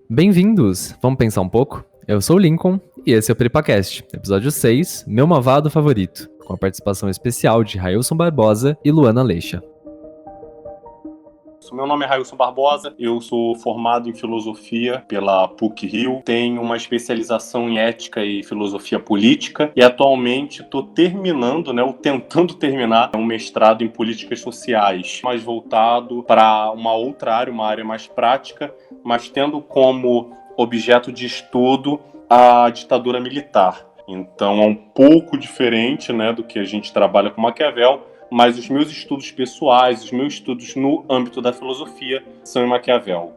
Bem-vindos! Vamos pensar um pouco? Eu sou o Lincoln e esse é o PeripaCast, episódio 6, Meu Malvado Favorito, com a participação especial de Railson Barbosa e Luana Leixa. Meu nome é Railson Barbosa, eu sou formado em filosofia pela PUC-Rio, tenho uma especialização em ética e filosofia política e atualmente estou terminando, ou tentando terminar, um mestrado em políticas sociais, mais voltado para uma outra área, uma área mais prática, mas tendo como objeto de estudo a ditadura militar. Então é um pouco diferente, do que a gente trabalha com Maquiavel, mas os meus estudos pessoais, os meus estudos no âmbito da filosofia são em Maquiavel.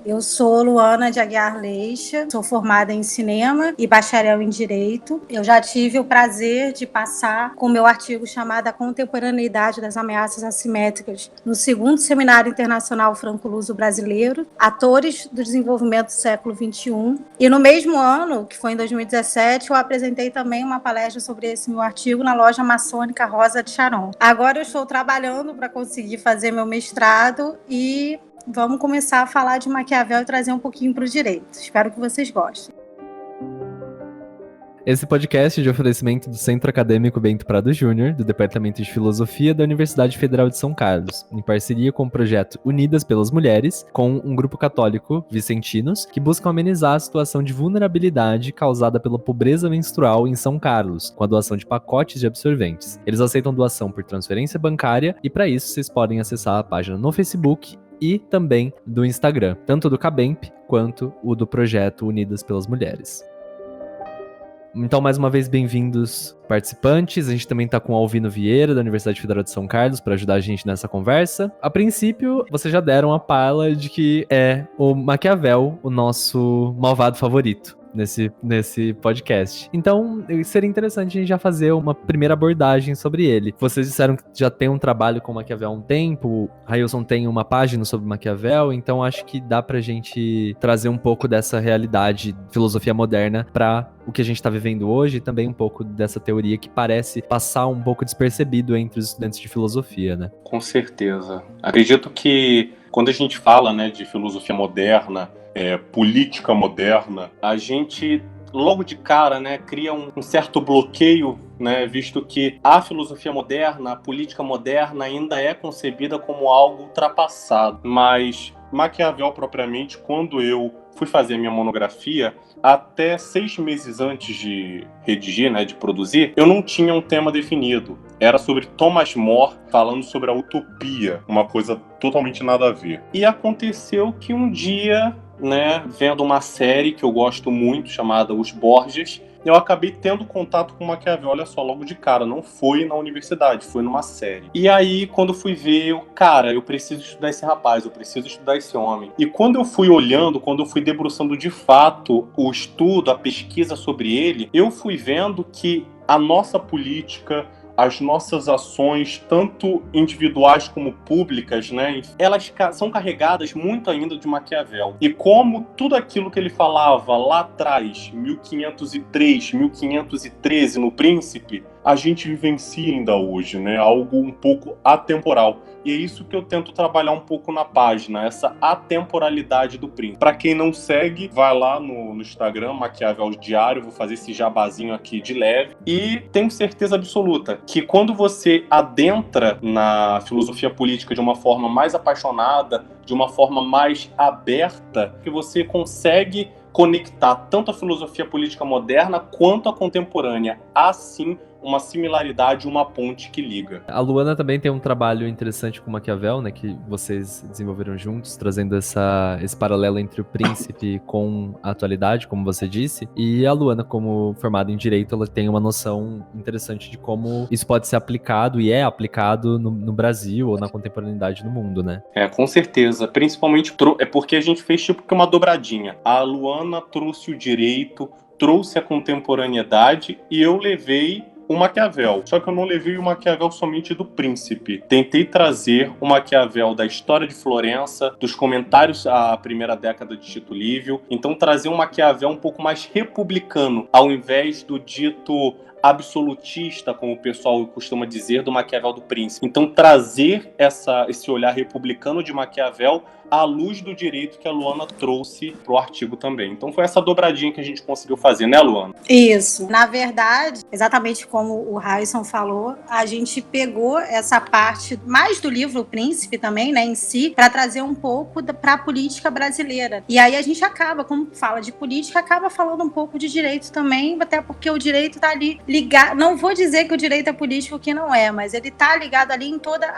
Eu sou Luana de Aguiar Leixa, sou formada em cinema e bacharel em Direito. Eu já tive o prazer de passar com o meu artigo chamado A Contemporaneidade das Ameaças Assimétricas no 2º Seminário Internacional Franco-Luso Brasileiro, Atores do Desenvolvimento do Século XXI. E no mesmo ano, que foi em 2017, eu apresentei também uma palestra sobre esse meu artigo na loja maçônica Rosa de Charon. Agora eu estou trabalhando para conseguir fazer meu mestrado e vamos começar a falar de Maquiavel e trazer um pouquinho para o direito. Espero que vocês gostem. Esse podcast é de oferecimento do Centro Acadêmico Bento Prado Júnior, do Departamento de Filosofia da Universidade Federal de São Carlos, em parceria com o projeto Unidas pelas Mulheres, com um grupo católico, Vicentinos, que buscam amenizar a situação de vulnerabilidade causada pela pobreza menstrual em São Carlos, com a doação de pacotes de absorventes. Eles aceitam doação por transferência bancária e, para isso, vocês podem acessar a página no Facebook e também do Instagram, tanto do Cabemp quanto o do projeto Unidas pelas Mulheres. Então, mais uma vez, bem-vindos participantes. A gente também está com o Alvino Vieira, da Universidade Federal de São Carlos, para ajudar a gente nessa conversa. A princípio, vocês já deram a pala de que é o Maquiavel o nosso malvado favorito nesse podcast. Então, seria interessante a gente já fazer uma primeira abordagem sobre ele. Vocês disseram que já tem um trabalho com Maquiavel há um tempo, o Railson tem uma página sobre Maquiavel, então acho que dá pra gente trazer um pouco dessa realidade de filosofia moderna para o que a gente tá vivendo hoje e também um pouco dessa teoria que parece passar um pouco despercebido entre os estudantes de filosofia, né? Com certeza. Acredito que quando a gente fala, de filosofia moderna, política moderna, a gente logo de cara, cria um certo bloqueio, visto que a filosofia moderna, a política moderna ainda é concebida como algo ultrapassado. Mas Maquiavel, propriamente, quando eu fui fazer a minha monografia, até 6 meses antes de redigir, de produzir, eu não tinha um tema definido. Era sobre Thomas More falando sobre a utopia, uma coisa totalmente nada a ver. E aconteceu que um dia, vendo uma série que eu gosto muito, chamada Os Borgias, eu acabei tendo contato com Maquiavel, olha só, logo de cara, não foi na universidade, foi numa série. E aí, quando fui ver, eu preciso estudar esse rapaz, eu preciso estudar esse homem. E quando eu fui olhando, quando eu fui debruçando de fato o estudo, a pesquisa sobre ele, eu fui vendo que a nossa política, as nossas ações, tanto individuais como públicas, elas são carregadas muito ainda de Maquiavel. E como tudo aquilo que ele falava lá atrás, 1503, 1513, no Príncipe, a gente vivencia ainda hoje, algo um pouco atemporal. E é isso que eu tento trabalhar um pouco na página, essa atemporalidade do Príncipe. Para quem não segue, vai lá no Instagram, Maquiavel Diário, vou fazer esse jabazinho aqui de leve. E tenho certeza absoluta que quando você adentra na filosofia política de uma forma mais apaixonada, de uma forma mais aberta, que você consegue conectar tanto a filosofia política moderna quanto a contemporânea. Assim, uma similaridade, uma ponte que liga. A Luana também tem um trabalho interessante com Maquiavel, que vocês desenvolveram juntos, trazendo esse paralelo entre o Príncipe com a atualidade, como você disse. E a Luana, como formada em Direito, ela tem uma noção interessante de como isso pode ser aplicado e é aplicado no Brasil ou na contemporaneidade no mundo, Com certeza. Principalmente é porque a gente fez tipo que uma dobradinha. A Luana trouxe o direito, trouxe a contemporaneidade e eu levei o Maquiavel. Só que eu não levei o Maquiavel somente do Príncipe. Tentei trazer o Maquiavel da história de Florença, dos comentários à primeira década de Tito Livio. Então trazer um Maquiavel um pouco mais republicano, ao invés do dito absolutista, como o pessoal costuma dizer, do Maquiavel do Príncipe. Então, trazer esse olhar republicano de Maquiavel à luz do direito que a Luana trouxe pro artigo também. Então foi essa dobradinha que a gente conseguiu fazer, né, Luana? Isso. Na verdade, exatamente como o Raísson falou, a gente pegou essa parte mais do livro O Príncipe também, né, em si, para trazer um pouco para a política brasileira. E aí a gente acaba, como fala de política, acaba falando um pouco de direito também, até porque o direito tá ali ligado. Não vou dizer que o direito é político, que não é, mas ele tá ligado ali em toda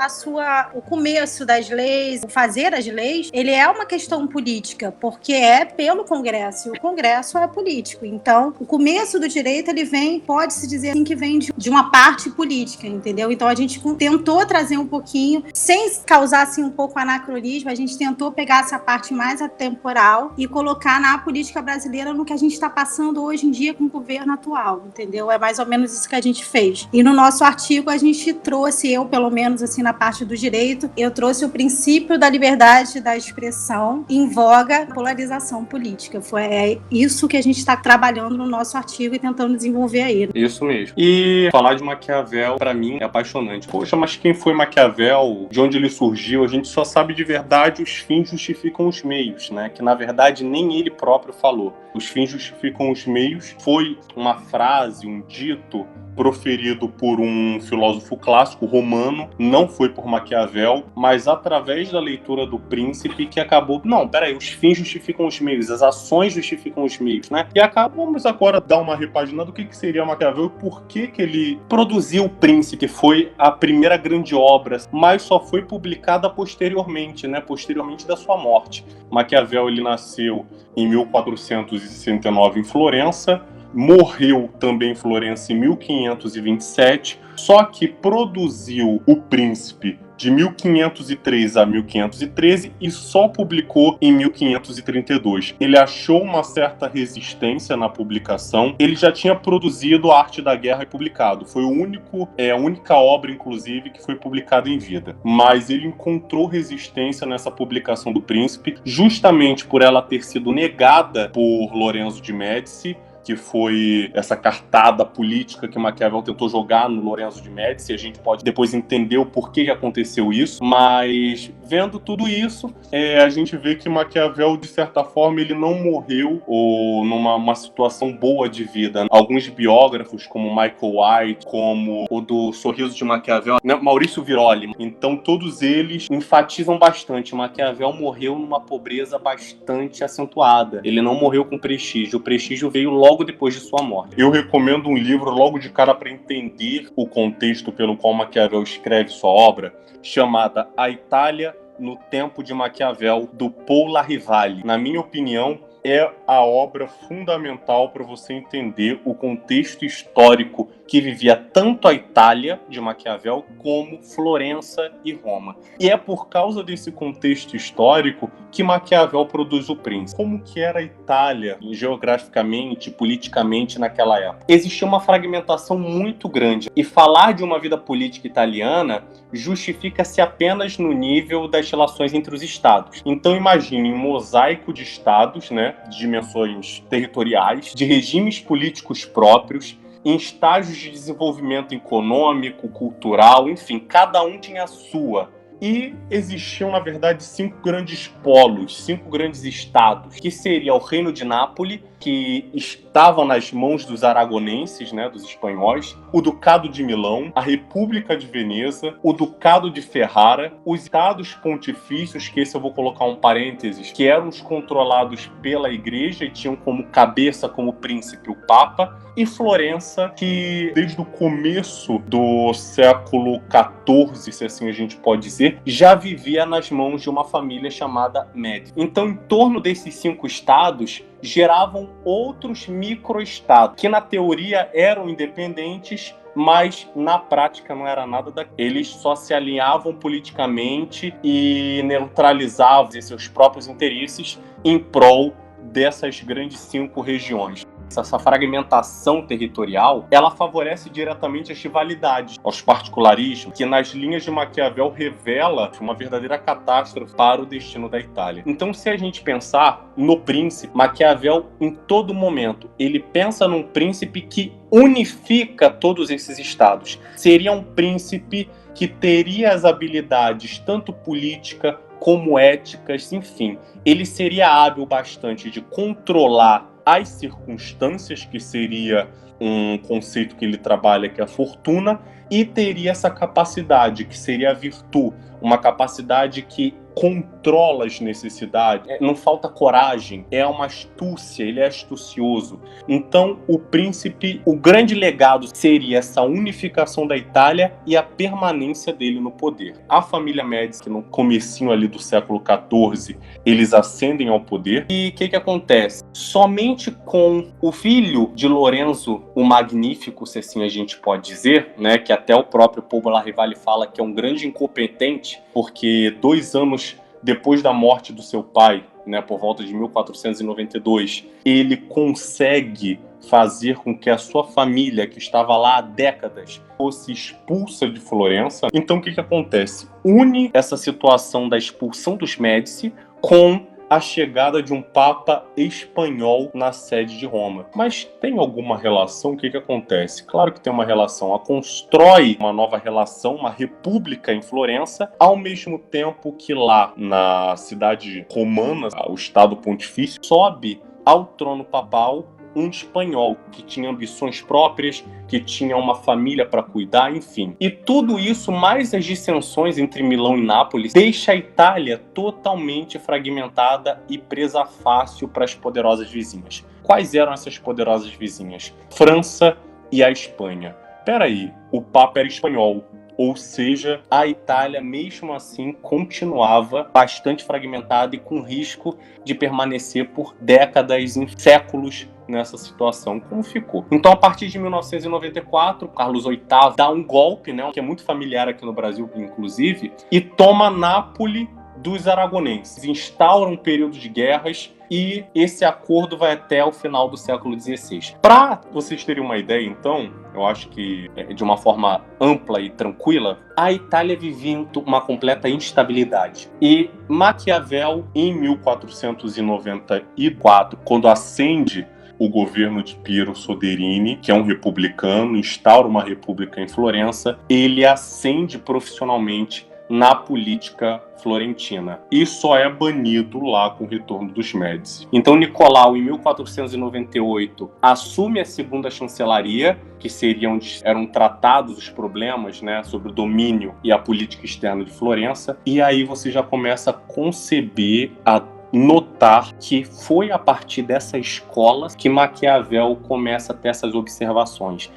o começo das leis, o fazer as leis. Ele é uma questão política, porque é pelo Congresso, e o Congresso é político. Então, o começo do direito, ele vem, pode-se dizer assim, que vem de uma parte política, entendeu? Então, a gente tentou trazer um pouquinho, sem causar, assim, um pouco anacronismo, a gente tentou pegar essa parte mais atemporal e colocar na política brasileira no que a gente está passando hoje em dia com o governo atual, entendeu? É mais ou menos isso que a gente fez. E no nosso artigo, a gente trouxe, eu, pelo menos, assim, na parte do direito, eu trouxe o princípio da liberdade da expressão em voga polarização política. É isso que a gente está trabalhando no nosso artigo e tentando desenvolver aí. Isso mesmo. E falar de Maquiavel, para mim, é apaixonante. Poxa, mas quem foi Maquiavel? De onde ele surgiu? A gente só sabe de verdade os fins justificam os meios, né? Que, na verdade, nem ele próprio falou. Os fins justificam os meios foi uma frase, um dito proferido por um filósofo clássico romano, não foi por Maquiavel, mas através da leitura do Príncipe que acabou, não, peraí, os fins justificam os meios, as ações justificam os meios, né? E vamos agora dar uma repaginada do que seria Maquiavel e por que ele produziu o Príncipe, que foi a primeira grande obra, mas só foi publicada posteriormente, né? Posteriormente da sua morte. Maquiavel, ele nasceu em 1469 em Florença, morreu também em Florença em 1527, só que produziu O Príncipe de 1503 a 1513 e só publicou em 1532. Ele achou uma certa resistência na publicação. Ele já tinha produzido A Arte da Guerra e publicado. Foi a única obra, inclusive, que foi publicada em vida. Mas ele encontrou resistência nessa publicação do Príncipe, justamente por ela ter sido negada por Lorenzo de Médici, que foi essa cartada política que Maquiavel tentou jogar no Lorenzo de Médici. A gente pode depois entender o porquê que aconteceu isso, mas vendo tudo isso, a gente vê que Maquiavel, de certa forma, ele não morreu ou numa situação boa de vida. Alguns biógrafos, como Michael White, como o do Sorriso de Maquiavel, né, Maurício Viroli, então todos eles enfatizam bastante. Maquiavel morreu numa pobreza bastante acentuada. Ele não morreu com prestígio. O prestígio veio logo depois de sua morte. Eu recomendo um livro logo de cara para entender o contexto pelo qual Maquiavel escreve sua obra, chamada A Itália no Tempo de Maquiavel, do Paul Larrivali. Na minha opinião, é a obra fundamental para você entender o contexto histórico que vivia tanto a Itália, de Maquiavel, como Florença e Roma. E é por causa desse contexto histórico que Maquiavel produz O Príncipe. Como que era a Itália, geograficamente, politicamente, naquela época? Existia uma fragmentação muito grande. E falar de uma vida política italiana justifica-se apenas no nível das relações entre os estados. Então imagine um mosaico de estados, né, de dimensões territoriais, de regimes políticos próprios, em estágios de desenvolvimento econômico, cultural, enfim, cada um tinha a sua. E existiam, na verdade, 5 grandes polos, 5 grandes estados, que seria o Reino de Nápoles, que estava nas mãos dos aragonenses, né, dos espanhóis, o Ducado de Milão, a República de Veneza, o Ducado de Ferrara, os estados pontifícios, que esse eu vou colocar um parênteses, que eram os controlados pela igreja e tinham como cabeça, como príncipe, o Papa, e Florença, que desde o começo do século XIV, se assim a gente pode dizer, já vivia nas mãos de uma família chamada Médici. Então, em torno desses 5 estados, geravam outros microestados, que na teoria eram independentes, mas na prática não era nada daquilo. Eles só se alinhavam politicamente e neutralizavam seus próprios interesses em prol dessas grandes 5 regiões. Essa fragmentação territorial, ela favorece diretamente as rivalidades, aos particularismos, que nas linhas de Maquiavel revela uma verdadeira catástrofe para o destino da Itália. Então, se a gente pensar no príncipe, Maquiavel, em todo momento, ele pensa num príncipe que unifica todos esses estados. Seria um príncipe que teria as habilidades tanto política como éticas, enfim. Ele seria hábil bastante de controlar as circunstâncias, que seria um conceito que ele trabalha, que é a fortuna, e teria essa capacidade, que seria a virtude, uma capacidade que controla as necessidades. Não falta coragem, é uma astúcia, ele é astucioso. Então, o príncipe, o grande legado seria essa unificação da Itália e a permanência dele no poder. A família Médici, que no comecinho ali do século XIV, eles ascendem ao poder. E o que acontece? Somente com o filho de Lorenzo o Magnífico, se assim a gente pode dizer, né, que até o próprio Paul Larrivale fala que é um grande incompetente, porque 2 anos depois da morte do seu pai, né, por volta de 1492, ele consegue fazer com que a sua família, que estava lá há décadas, fosse expulsa de Florença. Então o que acontece? Une essa situação da expulsão dos Médici com a chegada de um papa espanhol na sede de Roma. Mas tem alguma relação? O que acontece? Claro que tem uma relação. Ela constrói uma nova relação, uma república em Florença, ao mesmo tempo que lá na cidade romana, o Estado Pontifício, sobe ao trono papal um espanhol que tinha ambições próprias, que tinha uma família para cuidar, enfim. E tudo isso, mais as dissensões entre Milão e Nápoles, deixa a Itália totalmente fragmentada e presa fácil para as poderosas vizinhas. Quais eram essas poderosas vizinhas? França e a Espanha. Peraí, o Papa era espanhol. Ou seja, a Itália, mesmo assim, continuava bastante fragmentada e com risco de permanecer por décadas, em séculos, nessa situação, como ficou. Então, a partir de 1994, Carlos VIII dá um golpe, né, que é muito familiar aqui no Brasil, inclusive, e toma Nápoles dos aragonenses. Instaura um período de guerras e esse acordo vai até o final do século XVI. Para vocês terem uma ideia, então, eu acho que de uma forma ampla e tranquila, a Itália vivia uma completa instabilidade. E Maquiavel, em 1494, quando ascende o governo de Piero Soderini, que é um republicano, instaura uma república em Florença, ele ascende profissionalmente na política florentina e só é banido lá com o retorno dos Médici. Então Nicolau, em 1498, assume a segunda chancelaria, que seria onde eram tratados os problemas, né, sobre o domínio e a política externa de Florença, e aí você já começa a conceber, a notar que foi a partir dessa escola que Maquiavel começa a ter essas observações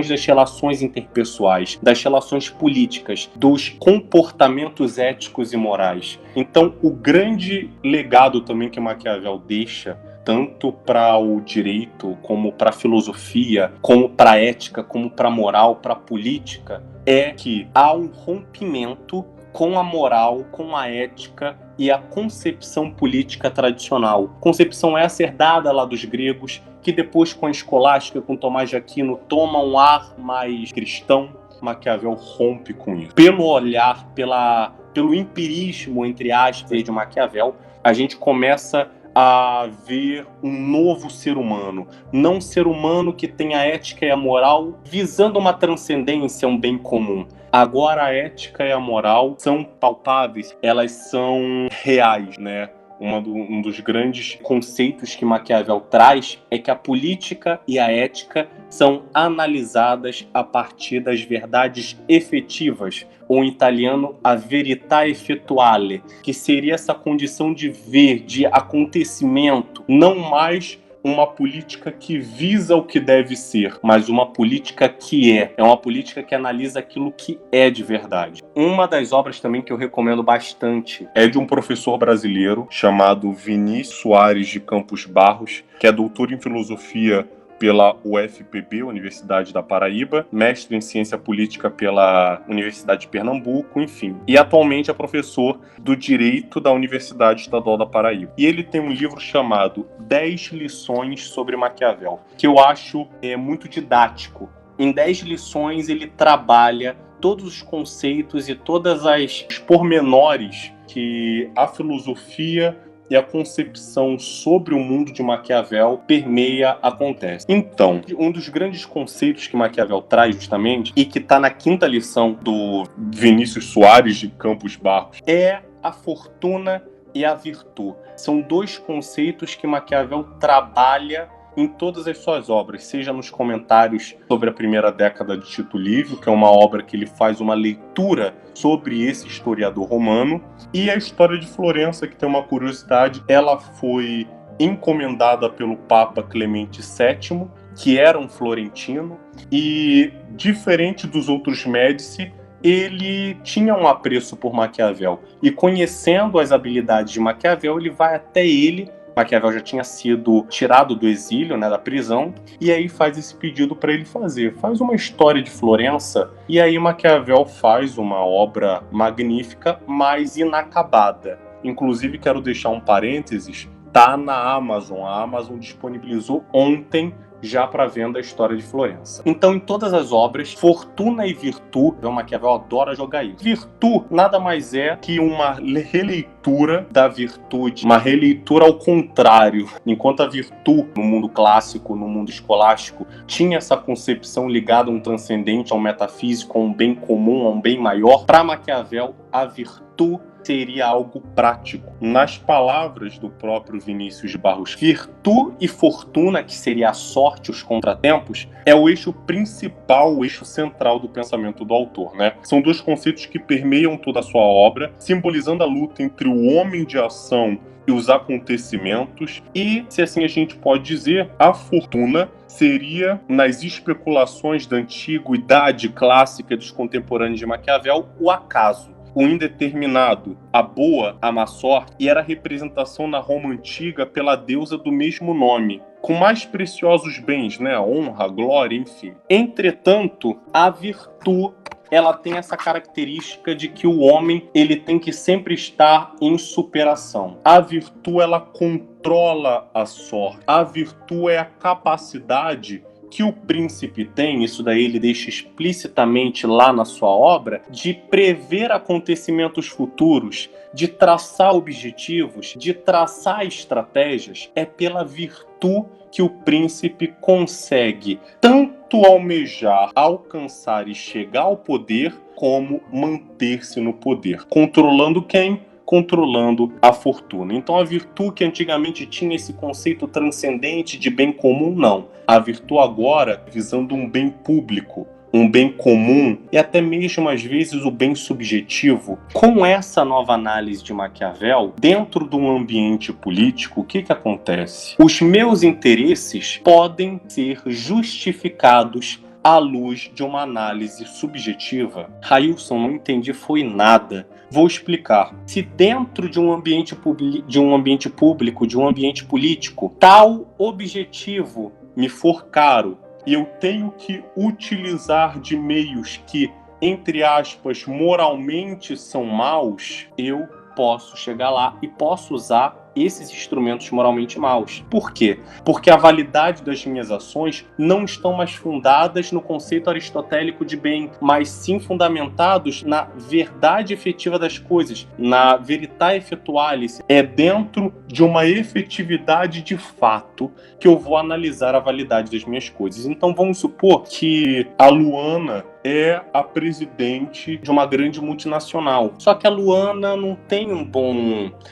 das relações interpessoais, das relações políticas, dos comportamentos éticos e morais. Então, o grande legado também que Maquiavel deixa, tanto para o direito, como para a filosofia, como para a ética, como para a moral, para a política, é que há um rompimento com a moral, com a ética e a concepção política tradicional. Concepção essa herdada lá dos gregos, que depois com a escolástica, com Tomás de Aquino, toma um ar mais cristão. Maquiavel rompe com isso. Pelo olhar, pelo empirismo, entre aspas, de Maquiavel, a gente começa a ver um novo ser humano. Não um ser humano que tem a ética e a moral visando uma transcendência, um bem comum. Agora a ética e a moral são palpáveis, elas são reais, né? Um dos grandes conceitos que Maquiavel traz é que a política e a ética são analisadas a partir das verdades efetivas, ou em italiano, a verità effettuale, que seria essa condição de ver, de acontecimento, não mais uma política que visa o que deve ser, mas uma política que é uma política que analisa aquilo que é de verdade. Uma das obras também que eu recomendo bastante é de um professor brasileiro chamado Vinícius Soares de Campos Barros, que é doutor em filosofia pela UFPB, Universidade da Paraíba, mestre em ciência política pela Universidade de Pernambuco, enfim. E atualmente é professor do Direito da Universidade Estadual da Paraíba. E ele tem um livro chamado 10 lições sobre Maquiavel, que eu acho muito didático. Em 10 lições ele trabalha todos os conceitos e todas os pormenores que a filosofia e a concepção sobre o mundo de Maquiavel permeia a contexto. Então, um dos grandes conceitos que Maquiavel traz justamente, e que está na 5ª lição do Vinícius Soares de Campos Barros, é a fortuna e a virtude. São 2 conceitos que Maquiavel trabalha em todas as suas obras, seja nos comentários sobre a primeira década de Tito Livio, que é uma obra que ele faz uma leitura sobre esse historiador romano, e a História de Florença, que tem uma curiosidade, ela foi encomendada pelo Papa Clemente VII, que era um florentino, e diferente dos outros Médici, ele tinha um apreço por Maquiavel, e conhecendo as habilidades de Maquiavel, ele vai até ele. Maquiavel já tinha sido tirado do exílio, né, da prisão, e aí faz esse pedido para ele fazer. Faz uma história de Florença, e aí Maquiavel faz uma obra magnífica, mas inacabada. Inclusive, quero deixar um parênteses, tá na Amazon. A Amazon disponibilizou ontem já para venda a História de Florença. Então, em todas as obras, fortuna e virtude, o Maquiavel adora jogar isso. Virtude nada mais é que uma releitura da virtude, uma releitura ao contrário. Enquanto a virtude, no mundo clássico, no mundo escolástico, tinha essa concepção ligada a um transcendente, a um metafísico, a um bem comum, a um bem maior, para Maquiavel, a virtude seria algo prático. Nas palavras do próprio Vinícius de Barros, virtude e fortuna, que seria a sorte, os contratempos, é o eixo principal, o eixo central do pensamento do autor, né? São 2 conceitos que permeiam toda a sua obra, simbolizando a luta entre o homem de ação e os acontecimentos, e, se assim a gente pode dizer, a fortuna seria, nas especulações da antiguidade clássica dos contemporâneos de Maquiavel, o acaso, o indeterminado, a boa, a má sorte, e era a representação na Roma antiga pela deusa do mesmo nome, com mais preciosos bens, né? A honra, a glória, enfim. Entretanto, a virtude, ela tem essa característica de que o homem, ele tem que sempre estar em superação. A virtude, ela controla a sorte. A virtude é a capacidade que o príncipe tem, isso daí ele deixa explicitamente lá na sua obra, de prever acontecimentos futuros, de traçar objetivos, de traçar estratégias. É pela virtude que o príncipe consegue tanto almejar, alcançar e chegar ao poder, como manter-se no poder. Controlando quem? Controlando a fortuna. Então a virtude, que antigamente tinha esse conceito transcendente de bem comum, não. A virtude agora visando um bem público, um bem comum e até mesmo às vezes o bem subjetivo. Com essa nova análise de Maquiavel, dentro de um ambiente político, o que acontece? Os meus interesses podem ser justificados à luz de uma análise subjetiva. Railson, não entendi foi nada. Vou explicar. Se dentro de um ambiente público, de um ambiente político, tal objetivo me for caro e eu tenho que utilizar de meios que, entre aspas, moralmente são maus, eu posso chegar lá e posso usar esses instrumentos moralmente maus. Por quê? Porque a validade das minhas ações não estão mais fundadas no conceito aristotélico de bem, mas sim fundamentados na verdade efetiva das coisas, na veritas effectualis. É dentro de uma efetividade de fato que eu vou analisar a validade das minhas coisas. Então vamos supor que a Luana é a presidente de uma grande multinacional. Só que a Luana não tem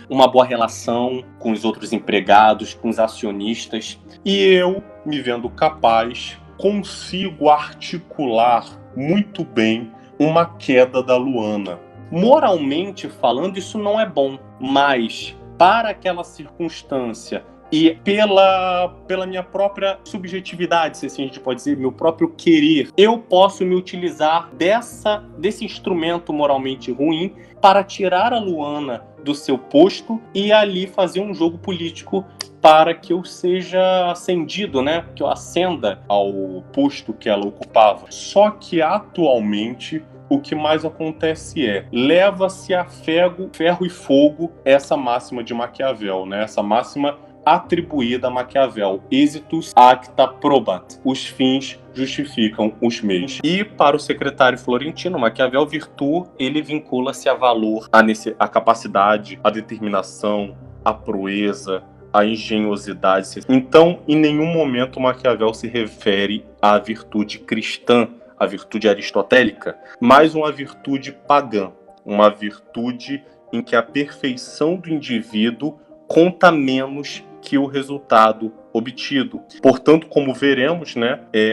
uma boa relação com os outros empregados, com os acionistas. E eu, me vendo capaz, consigo articular muito bem uma queda da Luana. Moralmente falando, isso não é bom, mas para aquela circunstância e pela minha própria subjetividade, se assim a gente pode dizer, meu próprio querer, eu posso me utilizar desse instrumento moralmente ruim para tirar a Luana do seu posto e ali fazer um jogo político para que eu seja ascendido, né? Que eu ascenda ao posto que ela ocupava. Só que atualmente o que mais acontece leva-se a ferro e fogo essa máxima de Maquiavel, né? Essa máxima atribuída a Maquiavel, exitus acta probat, os fins justificam os meios. E para o secretário florentino, Maquiavel, virtude, ele vincula-se a valor, a capacidade, a determinação, a proeza, a engenhosidade. Então, em nenhum momento Maquiavel se refere à virtude cristã, à virtude aristotélica, mas uma virtude pagã, uma virtude em que a perfeição do indivíduo conta menos que o resultado obtido. Portanto, como veremos,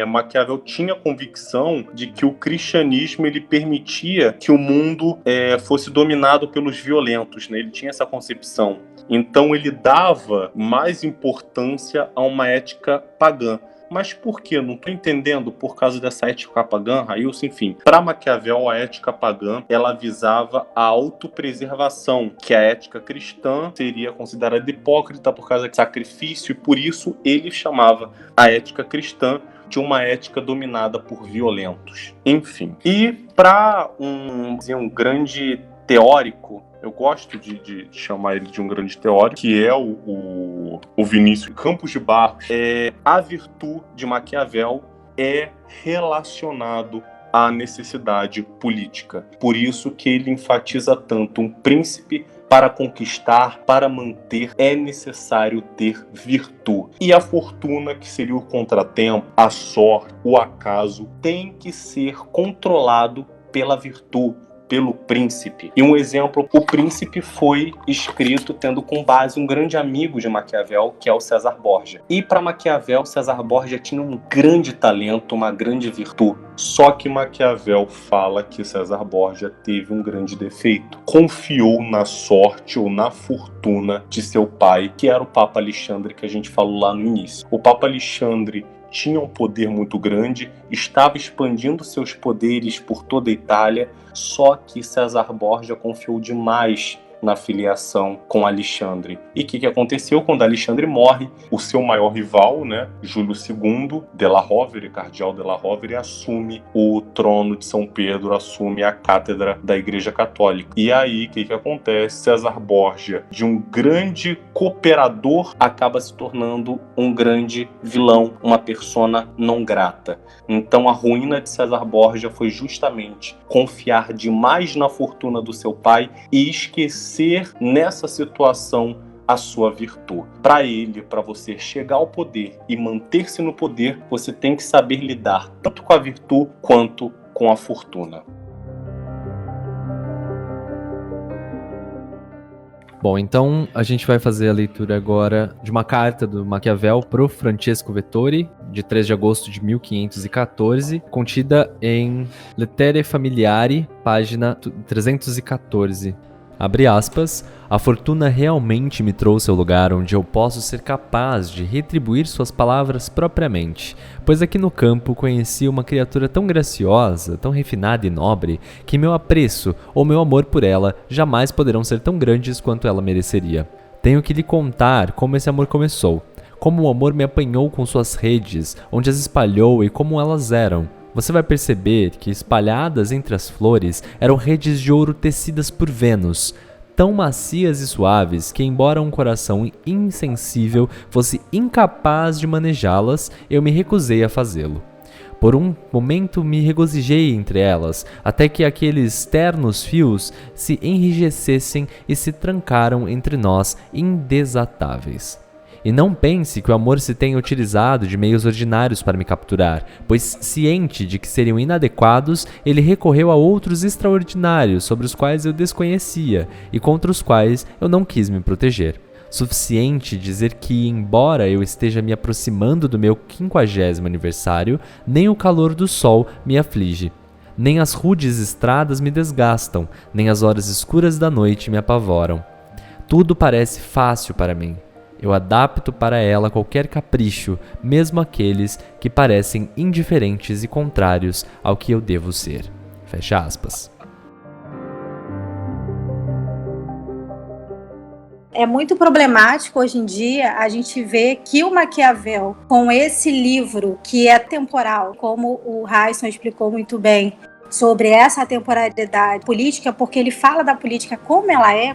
Maquiavel tinha convicção de que o cristianismo ele permitia que o mundo fosse dominado pelos violentos, né? Ele tinha essa concepção. Então ele dava mais importância a uma ética pagã. Mas por quê? Não estou entendendo. Por causa dessa ética pagã, Railson, enfim. Para Maquiavel, a ética pagã, ela visava a autopreservação, que a ética cristã seria considerada hipócrita por causa de sacrifício, e por isso ele chamava a ética cristã de uma ética dominada por violentos. Enfim. E para um grande teórico, eu gosto de chamar ele de um grande teórico, que é o Vinícius Campos de Barros. A virtude de Maquiavel é relacionado à necessidade política. Por isso que ele enfatiza tanto um príncipe para conquistar, para manter, é necessário ter virtude. E a fortuna, que seria o contratempo, a sorte, o acaso, tem que ser controlado pela virtude, pelo príncipe. E um exemplo, o Príncipe foi escrito tendo como base um grande amigo de Maquiavel, que é o César Borgia. E para Maquiavel, César Borgia tinha um grande talento, uma grande virtude. Só que Maquiavel fala que César Borgia teve um grande defeito. Confiou na sorte ou na fortuna de seu pai, que era o Papa Alexandre, que a gente falou lá no início. O Papa Alexandre tinha um poder muito grande, estava expandindo seus poderes por toda a Itália, só que César Borgia confiou demais na filiação com Alexandre. E o que aconteceu? Quando Alexandre morre, o seu maior rival, Júlio II Della Rovere, cardeal Della Rovere, assume o trono de São Pedro, assume a cátedra da Igreja Católica. E aí, o que acontece? César Borgia, de um grande cooperador, acaba se tornando um grande vilão, uma persona não grata. Então, a ruína de César Borgia foi justamente confiar demais na fortuna do seu pai e esquecer nessa situação a sua virtude. Para você chegar ao poder e manter-se no poder, você tem que saber lidar tanto com a virtude quanto com a fortuna. Bom, então a gente vai fazer a leitura agora de uma carta do Maquiavel pro Francesco Vettori, de 3 de agosto de 1514, contida em Lettere Familiari, página 314. Abre aspas, a fortuna realmente me trouxe ao lugar onde eu posso ser capaz de retribuir suas palavras propriamente, pois aqui no campo conheci uma criatura tão graciosa, tão refinada e nobre, que meu apreço ou meu amor por ela jamais poderão ser tão grandes quanto ela mereceria. Tenho que lhe contar como esse amor começou, como o amor me apanhou com suas redes, onde as espalhou e como elas eram. Você vai perceber que espalhadas entre as flores eram redes de ouro tecidas por Vênus, tão macias e suaves que, embora um coração insensível fosse incapaz de manejá-las, eu me recusei a fazê-lo. Por um momento me regozijei entre elas, até que aqueles ternos fios se enrijecessem e se trancaram entre nós indesatáveis. E não pense que o amor se tenha utilizado de meios ordinários para me capturar, pois, ciente de que seriam inadequados, ele recorreu a outros extraordinários sobre os quais eu desconhecia e contra os quais eu não quis me proteger. Suficiente dizer que, embora eu esteja me aproximando do meu 50º aniversário, nem o calor do sol me aflige. Nem as rudes estradas me desgastam, nem as horas escuras da noite me apavoram. Tudo parece fácil para mim. Eu adapto para ela qualquer capricho, mesmo aqueles que parecem indiferentes e contrários ao que eu devo ser. Fecha aspas. É muito problemático hoje em dia a gente ver que o Maquiavel, com esse livro que é temporal, como o Raisson explicou muito bem, sobre essa temporalidade política, porque ele fala da política como ela é,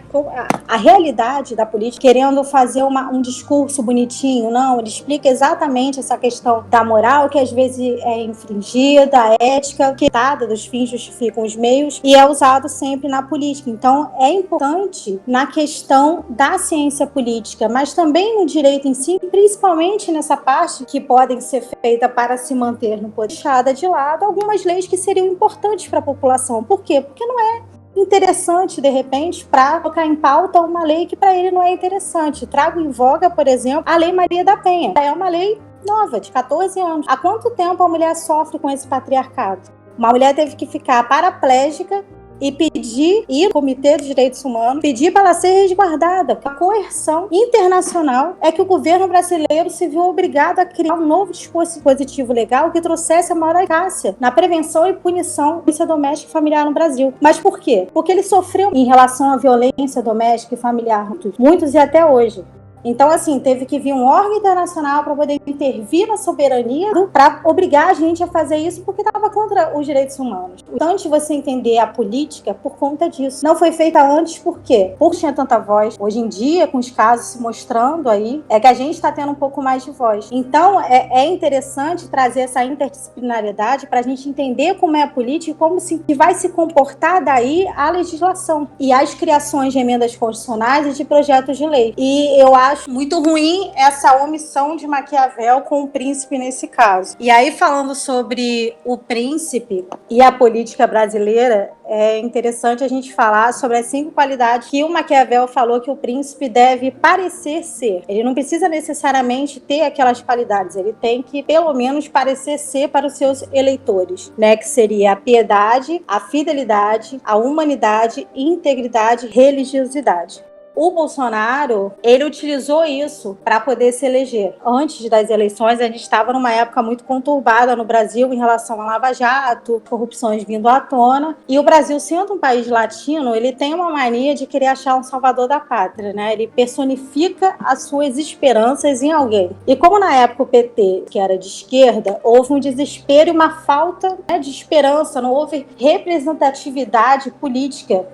a realidade da política, querendo fazer um discurso bonitinho. Não, ele explica exatamente essa questão da moral, que às vezes é infringida, a ética, que dos fins justificam os meios, e é usado sempre na política. Então, é importante na questão da ciência política, mas também no direito em si, principalmente nessa parte que podem ser feitas para se manter no poder, deixada de lado algumas leis que seriam importantes para a população. Por quê? Porque não é interessante, de repente, para colocar em pauta uma lei que para ele não é interessante. Trago em voga, por exemplo, a Lei Maria da Penha. É uma lei nova, de 14 anos. Há quanto tempo a mulher sofre com esse patriarcado? Uma mulher teve que ficar paraplégica e ir ao Comitê dos Direitos Humanos, pedir para ela ser resguardada. A coerção internacional é que o governo brasileiro se viu obrigado a criar um novo dispositivo legal que trouxesse a maior eficácia na prevenção e punição da violência doméstica e familiar no Brasil. Mas por quê? Porque ele sofreu em relação à violência doméstica e familiar, muitos e até hoje. Então, assim, teve que vir um órgão internacional para poder intervir na soberania, para obrigar a gente a fazer isso, porque estava contra os direitos humanos. Importante você entender a política por conta disso. Não foi feita antes por quê? Por tinha tanta voz. Hoje em dia, com os casos se mostrando aí, é que a gente está tendo um pouco mais de voz. Então, é interessante trazer essa interdisciplinariedade para a gente entender como é a política e como que vai se comportar daí a legislação e as criações de emendas constitucionais e de projetos de lei. E eu acho muito ruim essa omissão de Maquiavel com o príncipe nesse caso. E aí, falando sobre o príncipe e a política brasileira, é interessante a gente falar sobre as 5 qualidades que o Maquiavel falou que o príncipe deve parecer ser. Ele não precisa necessariamente ter aquelas qualidades, ele tem que, pelo menos, parecer ser para os seus eleitores, né? Que seria a piedade, a fidelidade, a humanidade, integridade, religiosidade. O Bolsonaro, ele utilizou isso para poder se eleger. Antes das eleições, a gente estava numa época muito conturbada no Brasil em relação à Lava Jato, corrupções vindo à tona. E o Brasil, sendo um país latino, ele tem uma mania de querer achar um salvador da pátria, né? Ele personifica as suas esperanças em alguém. E como na época o PT, que era de esquerda, houve um desespero e uma falta, né, de esperança, não houve representatividade política.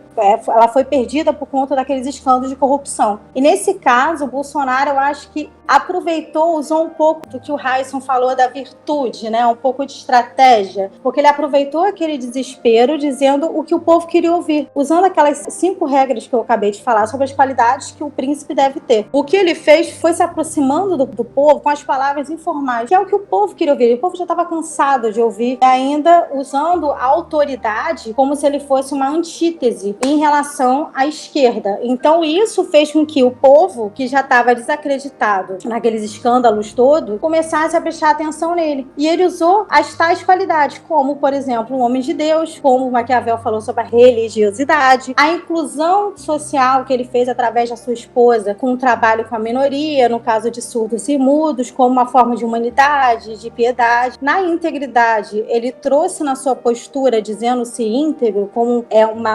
Ela foi perdida por conta daqueles escândalos de corrupção. E nesse caso, o Bolsonaro, eu acho que usou um pouco do que o Raísson falou da virtude, né? Um pouco de estratégia, porque ele aproveitou aquele desespero dizendo o que o povo queria ouvir, usando aquelas 5 regras que eu acabei de falar sobre as qualidades que o príncipe deve ter. O que ele fez foi se aproximando do povo com as palavras informais, que é o que o povo queria ouvir. O povo já estava cansado de ouvir, e ainda usando a autoridade como se ele fosse uma antítese em relação à esquerda. Então isso fez com que o povo, que já estava desacreditado naqueles escândalos todos, começasse a prestar atenção nele. E ele usou as tais qualidades, como, por exemplo, o homem de Deus, como o Maquiavel falou sobre a religiosidade, a inclusão social que ele fez através da sua esposa, com o trabalho com a minoria, no caso de surdos e mudos, como uma forma de humanidade, de piedade. Na integridade, ele trouxe na sua postura, dizendo-se íntegro, como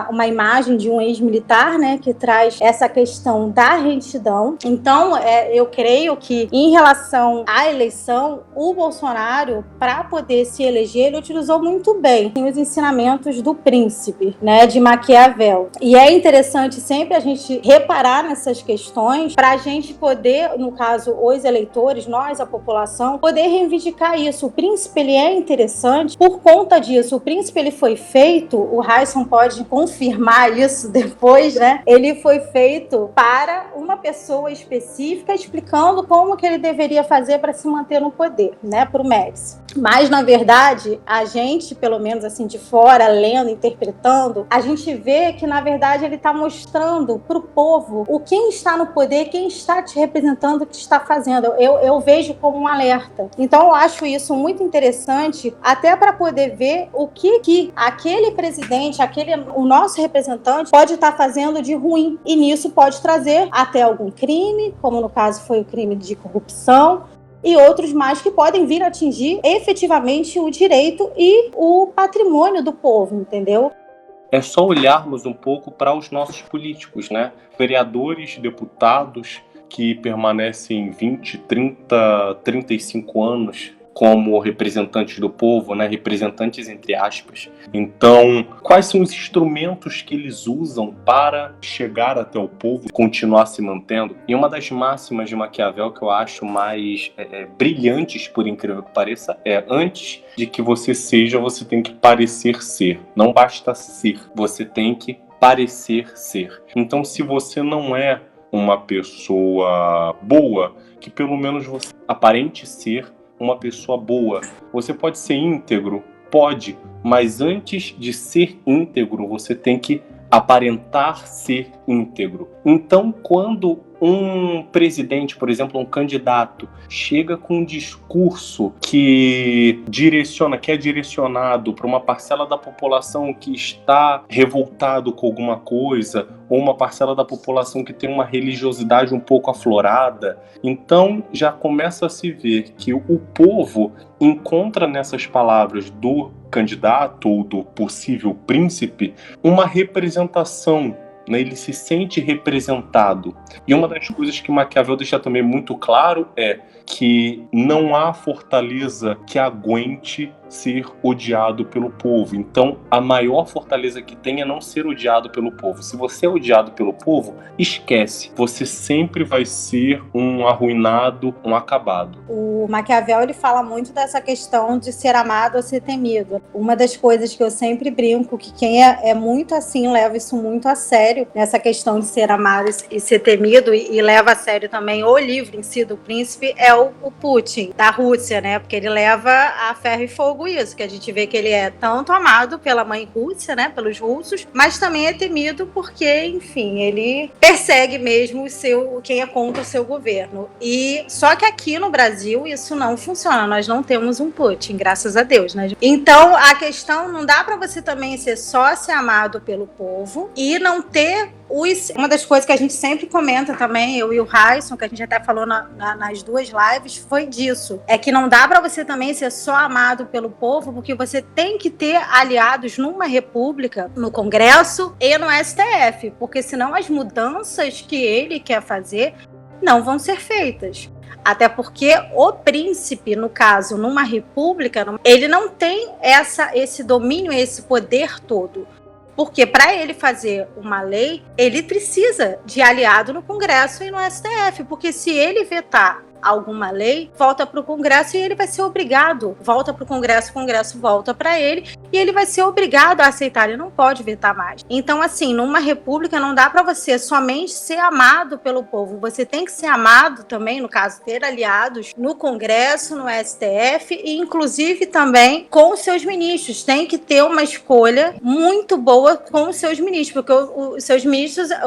uma imagem de um ex-militar, né, que traz essa questão da retidão. Então, eu creio que, em relação à eleição, o Bolsonaro, para poder se eleger, ele utilizou muito bem os ensinamentos do príncipe, né, de Maquiavel. E é interessante sempre a gente reparar nessas questões para a gente poder, no caso, os eleitores, nós, a população, poder reivindicar isso. O príncipe, ele é interessante por conta disso. O príncipe, ele foi feito, o Raísson pode confirmar isso depois, né? Ele foi feito para uma pessoa específica, explicando como que ele deveria fazer para se manter no poder, né, para o Médici. Mas, na verdade, a gente, pelo menos assim de fora, lendo, interpretando, a gente vê que, na verdade, ele está mostrando para o povo o quem está no poder, quem está te representando, o que está fazendo. Eu vejo como um alerta. Então, eu acho isso muito interessante, até para poder ver o que aquele presidente, o nosso representante, pode estar fazendo de ruim. E nisso pode trazer até algum crime, como no caso foi o crime de corrupção, e outros mais que podem vir a atingir efetivamente o direito e o patrimônio do povo, entendeu? É só olharmos um pouco para os nossos políticos, né? Vereadores, deputados que permanecem 20, 30, 35 anos como representantes do povo, né? Representantes entre aspas. Então, quais são os instrumentos que eles usam para chegar até o povo e continuar se mantendo? E uma das máximas de Maquiavel que eu acho mais brilhantes, por incrível que pareça, é: antes de que você seja, você tem que parecer ser. Não basta ser, você tem que parecer ser. Então, se você não é uma pessoa boa, que pelo menos você aparente ser uma pessoa boa. Você pode ser íntegro? Pode, mas antes de ser íntegro, você tem que aparentar ser íntegro. Então, quando um presidente, por exemplo, um candidato, chega com um discurso que é direcionado para uma parcela da população que está revoltado com alguma coisa, ou uma parcela da população que tem uma religiosidade um pouco aflorada, então já começa a se ver que o povo encontra nessas palavras do candidato ou do possível príncipe uma representação, né? Ele se sente representado. E uma das coisas que Maquiavel deixa também muito claro é que não há fortaleza que aguente ser odiado pelo povo. Então, a maior fortaleza que tem é não ser odiado pelo povo. Se você é odiado pelo povo, esquece. Você sempre vai ser um arruinado, um acabado. O Maquiavel, ele fala muito dessa questão de ser amado ou ser temido. Uma das coisas que eu sempre brinco, que quem é muito assim, leva isso muito a sério, nessa questão de ser amado e ser temido, e leva a sério também o livro em si do príncipe, é o Putin, da Rússia, né? Porque ele leva a ferro e fogo isso, que a gente vê que ele é tanto amado pela mãe Rússia, né, pelos russos, mas também é temido porque, enfim, ele persegue mesmo quem é contra o seu governo. E só que aqui no Brasil isso não funciona, nós não temos um Putin, graças a Deus, né? Então a questão, não dá para você também ser amado pelo povo e não ter uma das coisas que a gente sempre comenta também, eu e o Raisson, que a gente até falou nas duas lives, foi disso. É que não dá pra você também ser só amado pelo povo, porque você tem que ter aliados numa república, no Congresso e no STF, porque senão as mudanças que ele quer fazer não vão ser feitas. Até porque o príncipe, no caso, numa república, ele não tem esse domínio, esse poder todo. Porque para ele fazer uma lei, ele precisa de aliado no Congresso e no STF. Porque se ele vetar alguma lei, volta para o Congresso e ele vai ser obrigado. Volta para o Congresso volta para ele e ele vai ser obrigado a aceitar. Ele não pode vetar mais. Então, assim, numa república não dá para você somente ser amado pelo povo. Você tem que ser amado também, no caso, ter aliados no Congresso, no STF e, inclusive, também com os seus ministros. Tem que ter uma escolha muito boa com os seus ministros, porque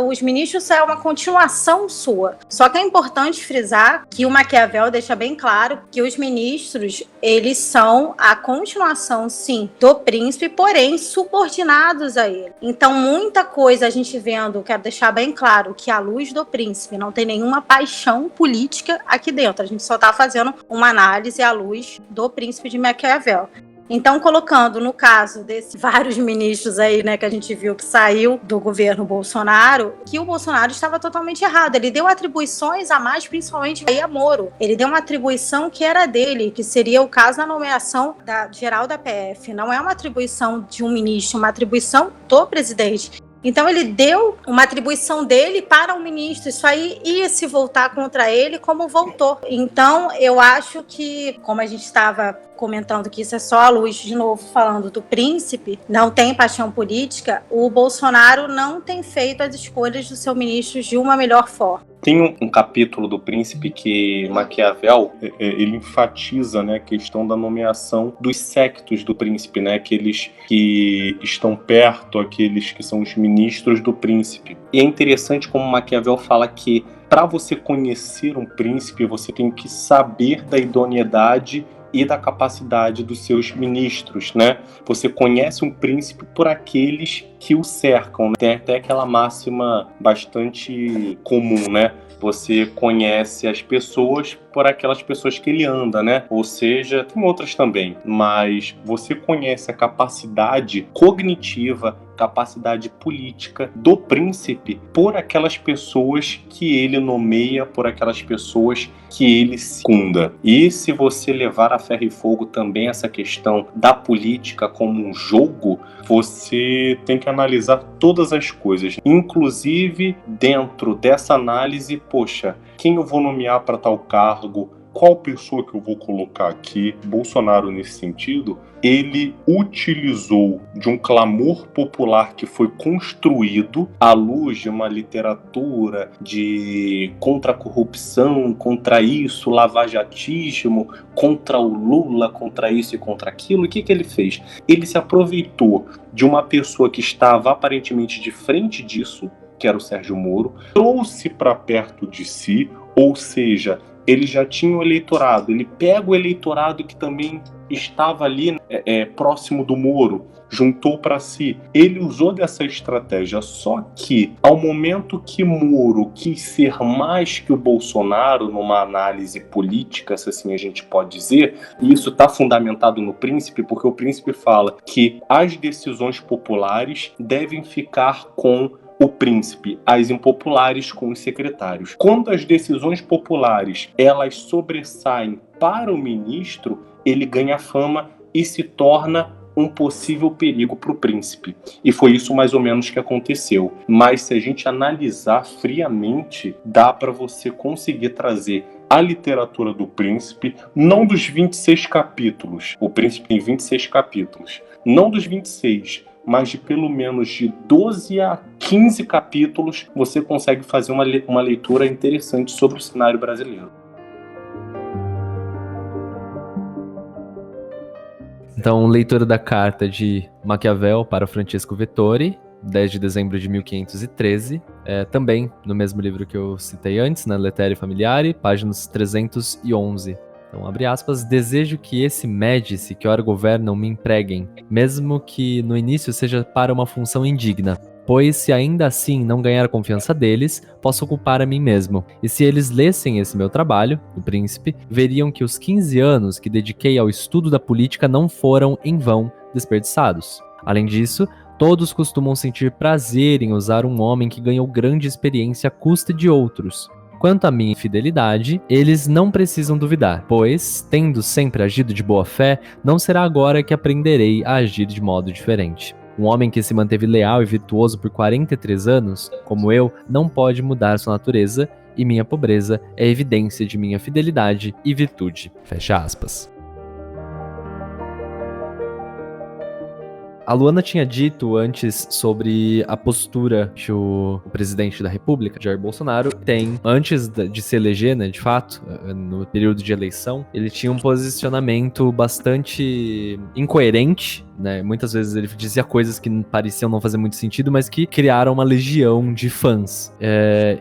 os ministros são uma continuação sua. Só que é importante frisar que o Maquiavel deixa bem claro que os ministros, eles são a continuação, sim, do príncipe, porém subordinados a ele. Então, muita coisa a gente vendo, quero deixar bem claro que à luz do príncipe não tem nenhuma paixão política aqui dentro. A gente só está fazendo uma análise à luz do príncipe de Maquiavel. Então, colocando no caso desses vários ministros aí, né, que a gente viu que saiu do governo Bolsonaro, que o Bolsonaro estava totalmente errado. Ele deu atribuições a mais, principalmente a Moro. Ele deu uma atribuição que era dele, que seria o caso da nomeação geral da PF. Não é uma atribuição de um ministro, uma atribuição do presidente. Então ele deu uma atribuição dele para o ministro, isso aí ia se voltar contra ele como voltou. Então eu acho que, como a gente estava comentando que isso é só a luz, de novo falando do príncipe, não tem paixão política, o Bolsonaro não tem feito as escolhas dos seus ministros de uma melhor forma. Tem um capítulo do Príncipe que Maquiavel ele enfatiza, né, a questão da nomeação dos séquitos do príncipe, né, aqueles que estão perto, aqueles que são os ministros do príncipe. E é interessante como Maquiavel fala que para você conhecer um príncipe, você tem que saber da idoneidade e da capacidade dos seus ministros, né? Você conhece um príncipe por aqueles que o cercam, né? Tem até aquela máxima bastante comum, né? Você conhece as pessoas por aquelas pessoas que ele anda, né? Ou seja, tem outras também, mas você conhece a capacidade cognitiva, capacidade política do príncipe por aquelas pessoas que ele nomeia, por aquelas pessoas que ele secunda. E se você levar a ferro e fogo também essa questão da política como um jogo, você tem que analisar todas as coisas. Inclusive, dentro dessa análise, poxa, quem eu vou nomear para tal cargo? Qual pessoa que eu vou colocar aqui? Bolsonaro, nesse sentido, ele utilizou de um clamor popular que foi construído à luz de uma literatura de contra a corrupção, contra isso, lavajatismo, contra o Lula, contra isso e contra aquilo. O que ele fez? Ele se aproveitou de uma pessoa que estava aparentemente de frente disso, que era o Sérgio Moro, trouxe para perto de si, ou seja, ele já tinha o eleitorado, ele pega o eleitorado que também estava ali próximo do Moro, juntou para si. Ele usou dessa estratégia, só que ao momento que Moro quis ser mais que o Bolsonaro numa análise política, se assim a gente pode dizer, e isso está fundamentado no Príncipe, porque o Príncipe fala que as decisões populares devem ficar com o príncipe, as impopulares com os secretários. Quando as decisões populares elas sobressaem para o ministro, ele ganha fama e se torna um possível perigo para o príncipe. E foi isso mais ou menos que aconteceu. Mas se a gente analisar friamente, dá para você conseguir trazer a literatura do príncipe, não dos 26 capítulos. O príncipe tem 26 capítulos. Não dos 26, mas de pelo menos de 12 a 15 capítulos, você consegue fazer uma leitura interessante sobre o cenário brasileiro. Então, leitura da carta de Maquiavel para Francesco Vettori, 10 de dezembro de 1513, também no mesmo livro que eu citei antes, na Lettere Familiari, páginas 311. Então, abre aspas, desejo que esse Médici que ora governam me empreguem, mesmo que no início seja para uma função indigna, pois se ainda assim não ganhar a confiança deles, posso ocupar a mim mesmo. E se eles lessem esse meu trabalho, o príncipe, veriam que os 15 anos que dediquei ao estudo da política não foram em vão desperdiçados. Além disso, todos costumam sentir prazer em usar um homem que ganhou grande experiência à custa de outros. Quanto à minha fidelidade, eles não precisam duvidar, pois, tendo sempre agido de boa fé, não será agora que aprenderei a agir de modo diferente. Um homem que se manteve leal e virtuoso por 43 anos, como eu, não pode mudar sua natureza, e minha pobreza é evidência de minha fidelidade e virtude. Fecha aspas. A Luana tinha dito antes sobre a postura que o presidente da República, Jair Bolsonaro, tem antes de se eleger, né, de fato, no período de eleição, ele tinha um posicionamento bastante incoerente, né? Muitas vezes ele dizia coisas que pareciam não fazer muito sentido, mas que criaram uma legião de fãs.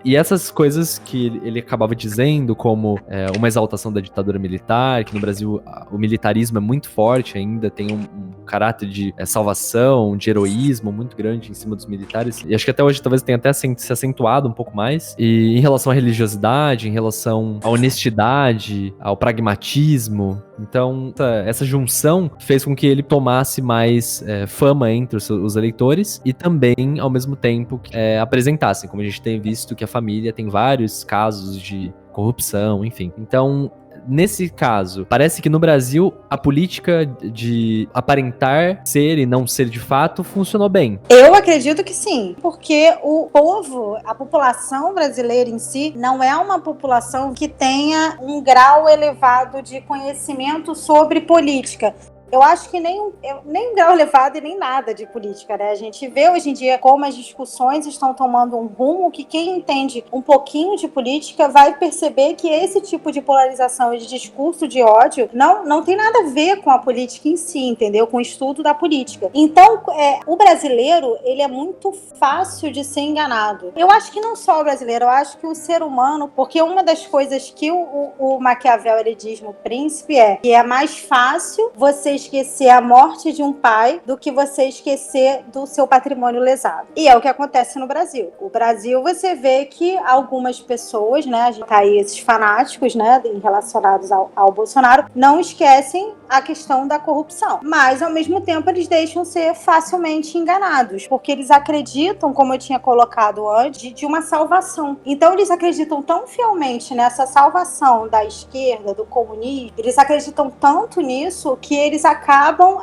E essas coisas que ele acabava dizendo, como uma exaltação da ditadura militar, que no Brasil o militarismo é muito forte ainda, tem um caráter de salvação, de heroísmo muito grande em cima dos militares, e acho que até hoje talvez tenha até se acentuado um pouco mais, e em relação à religiosidade, em relação à honestidade, ao pragmatismo. Então, essa junção fez com que ele tomasse mais fama entre os eleitores e também, ao mesmo tempo, apresentassem, como a gente tem visto, que a família tem vários casos de corrupção, enfim. Então, nesse caso, parece que no Brasil a política de aparentar ser e não ser de fato funcionou bem. Eu acredito que sim, porque o povo, a população brasileira em si, não é uma população que tenha um grau elevado de conhecimento sobre política. Eu acho que nem um grau elevado e nem nada de política, né? A gente vê hoje em dia como as discussões estão tomando um rumo que quem entende um pouquinho de política vai perceber que esse tipo de polarização e de discurso de ódio não tem nada a ver com a política em si, entendeu? Com o estudo da política. Então, o brasileiro, ele é muito fácil de ser enganado. Eu acho que não só o brasileiro, eu acho que o ser humano, porque uma das coisas que o Maquiavel ele diz no Príncipe que é mais fácil você esquecer a morte de um pai do que você esquecer do seu patrimônio lesado. E é o que acontece no Brasil. O Brasil, você vê que algumas pessoas, né, a gente tá aí esses fanáticos, né, relacionados ao Bolsonaro, não esquecem a questão da corrupção. Mas, ao mesmo tempo, eles deixam ser facilmente enganados, porque eles acreditam, como eu tinha colocado antes, de uma salvação. Então, eles acreditam tão fielmente nessa salvação da esquerda, do comunismo, eles acreditam tanto nisso que eles acabam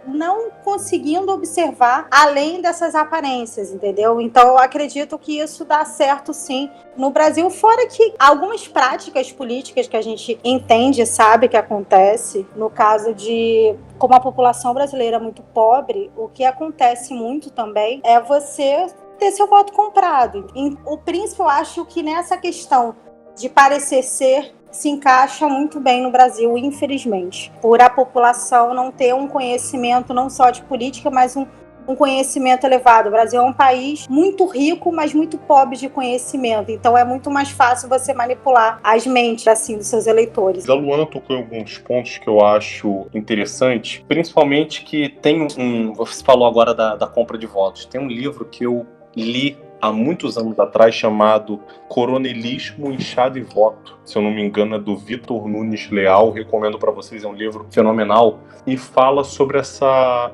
não conseguindo observar além dessas aparências, entendeu? Então, eu acredito que isso dá certo, sim, no Brasil, fora que algumas práticas políticas que a gente entende, sabe que acontece, no caso de, como a população brasileira é muito pobre, o que acontece muito também é você ter seu voto comprado. O príncipe, eu acho que nessa questão de parecer ser, se encaixa muito bem no Brasil, infelizmente, por a população não ter um conhecimento não só de política, mas um conhecimento elevado. O Brasil é um país muito rico, mas muito pobre de conhecimento. Então é muito mais fácil você manipular as mentes assim dos seus eleitores. A Luana tocou em alguns pontos que eu acho interessantes, principalmente que tem você falou agora da compra de votos. Tem um livro que eu li há muitos anos atrás, chamado Coronelismo, Inchado e Voto. Se eu não me engano, é do Vitor Nunes Leal. Recomendo para vocês, é um livro fenomenal. E fala sobre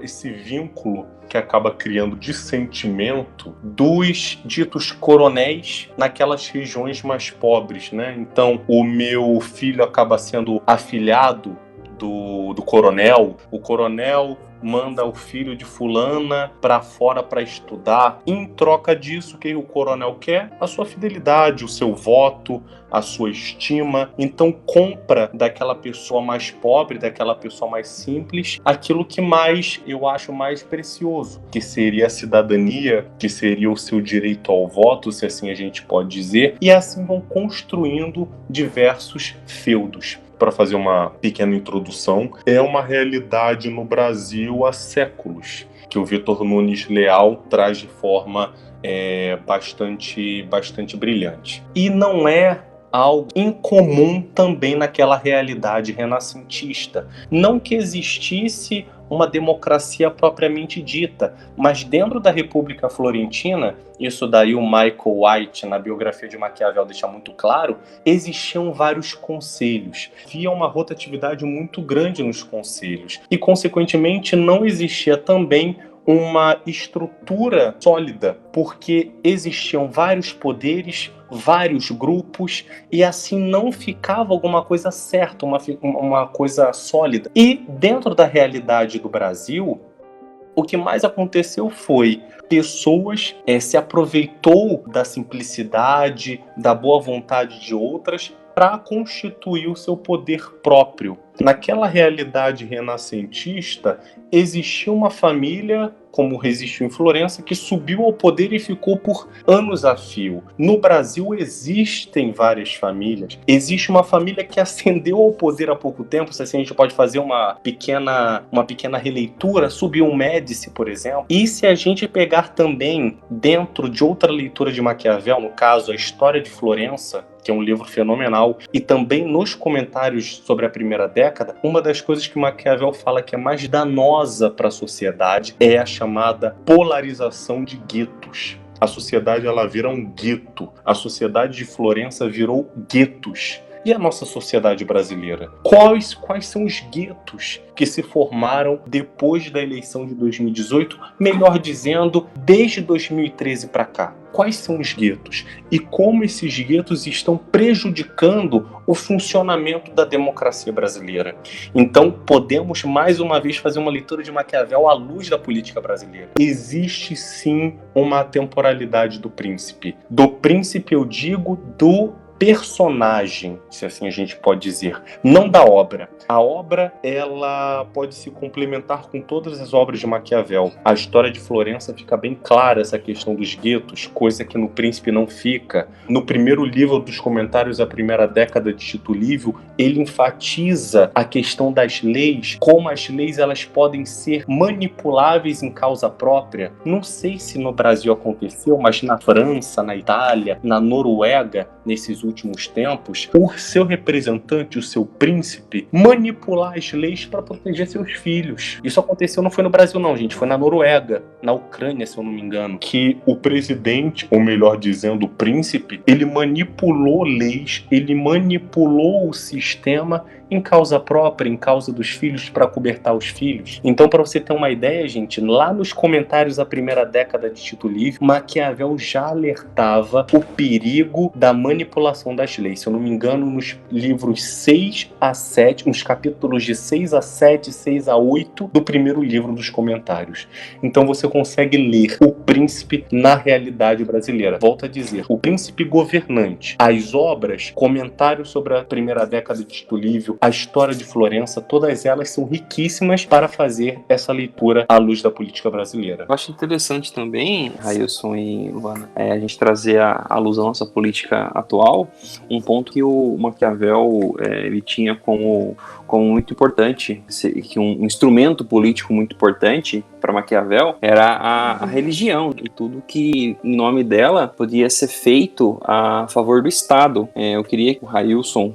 esse vínculo que acaba criando de sentimento dos ditos coronéis naquelas regiões mais pobres, né? Então, o meu filho acaba sendo afilhado do coronel. O coronel manda o filho de fulana para fora para estudar. Em troca disso, o que o coronel quer? A sua fidelidade, o seu voto, a sua estima. Então compra daquela pessoa mais pobre, daquela pessoa mais simples, aquilo que mais eu acho mais precioso, que seria a cidadania, que seria o seu direito ao voto, se assim a gente pode dizer. E assim vão construindo diversos feudos. Para fazer uma pequena introdução, é uma realidade no Brasil há séculos, que o Vitor Nunes Leal traz de forma bastante brilhante. E não é algo incomum também naquela realidade renascentista. Não que existisse uma democracia propriamente dita, mas dentro da República Florentina, isso daí o Michael White, na biografia de Maquiavel, deixa muito claro, existiam vários conselhos. Havia uma rotatividade muito grande nos conselhos e, consequentemente, não existia também uma estrutura sólida, porque existiam vários poderes, vários grupos, e assim não ficava alguma coisa certa, uma coisa sólida. E dentro da realidade do Brasil, o que mais aconteceu foi pessoas se aproveitou da simplicidade, da boa vontade de outras para constituir o seu poder próprio. Naquela realidade renascentista, existia uma família, como existiu em Florença, que subiu ao poder e ficou por anos a fio. No Brasil existem várias famílias. Existe uma família que ascendeu ao poder há pouco tempo, se assim a gente pode fazer uma pequena releitura, subiu um Médici, por exemplo. E se a gente pegar também dentro de outra leitura de Maquiavel, no caso A História de Florença, que é um livro fenomenal, e também nos comentários sobre a primeira década, uma das coisas que Maquiavel fala que é mais danosa para a sociedade é a chamada polarização de guetos. A sociedade ela vira um gueto. A sociedade de Florença virou guetos. E a nossa sociedade brasileira? Quais são os guetos que se formaram depois da eleição de 2018? Melhor dizendo, desde 2013 para cá. Quais são os guetos? E como esses guetos estão prejudicando o funcionamento da democracia brasileira? Então, podemos mais uma vez fazer uma leitura de Maquiavel à luz da política brasileira. Existe sim uma temporalidade do príncipe. Do príncipe, eu digo, do personagem, se assim a gente pode dizer, não da obra. A obra, ela pode se complementar com todas as obras de Maquiavel. A História de Florença fica bem clara essa questão dos guetos, coisa que no Príncipe não fica. No primeiro livro dos comentários à primeira década de Tito Livio, ele enfatiza a questão das leis, como as leis elas podem ser manipuláveis em causa própria. Não sei se no Brasil aconteceu, mas na França, na Itália, na Noruega, nesses últimos tempos, o seu representante, o seu príncipe, manipular as leis para proteger seus filhos. Isso aconteceu, não foi no Brasil não, gente, foi na Noruega, na Ucrânia, se eu não me engano, que o presidente, ou melhor dizendo, o príncipe, ele manipulou leis, ele manipulou o sistema em causa própria, em causa dos filhos, para cobertar os filhos. Então, para você ter uma ideia, gente, lá nos comentários da primeira década de Tito Livre, Maquiavel já alertava o perigo da manipulação das leis. Se eu não me engano, nos livros 6 a 7, nos capítulos de 6 a 7, 6 a 8 do primeiro livro dos comentários. Então, você consegue ler o príncipe na realidade brasileira. Volto a dizer, o príncipe governante, as obras, comentários sobre a primeira década de Tito Livre, a história de Florença, todas elas são riquíssimas para fazer essa leitura à luz da política brasileira. Eu acho interessante também, Railson e Luana, a gente trazer à luz da nossa política atual, um ponto que o Maquiavel ele tinha como muito importante, que um instrumento político muito importante para Maquiavel era a religião e tudo que em nome dela podia ser feito a favor do Estado. Eu queria que o Railson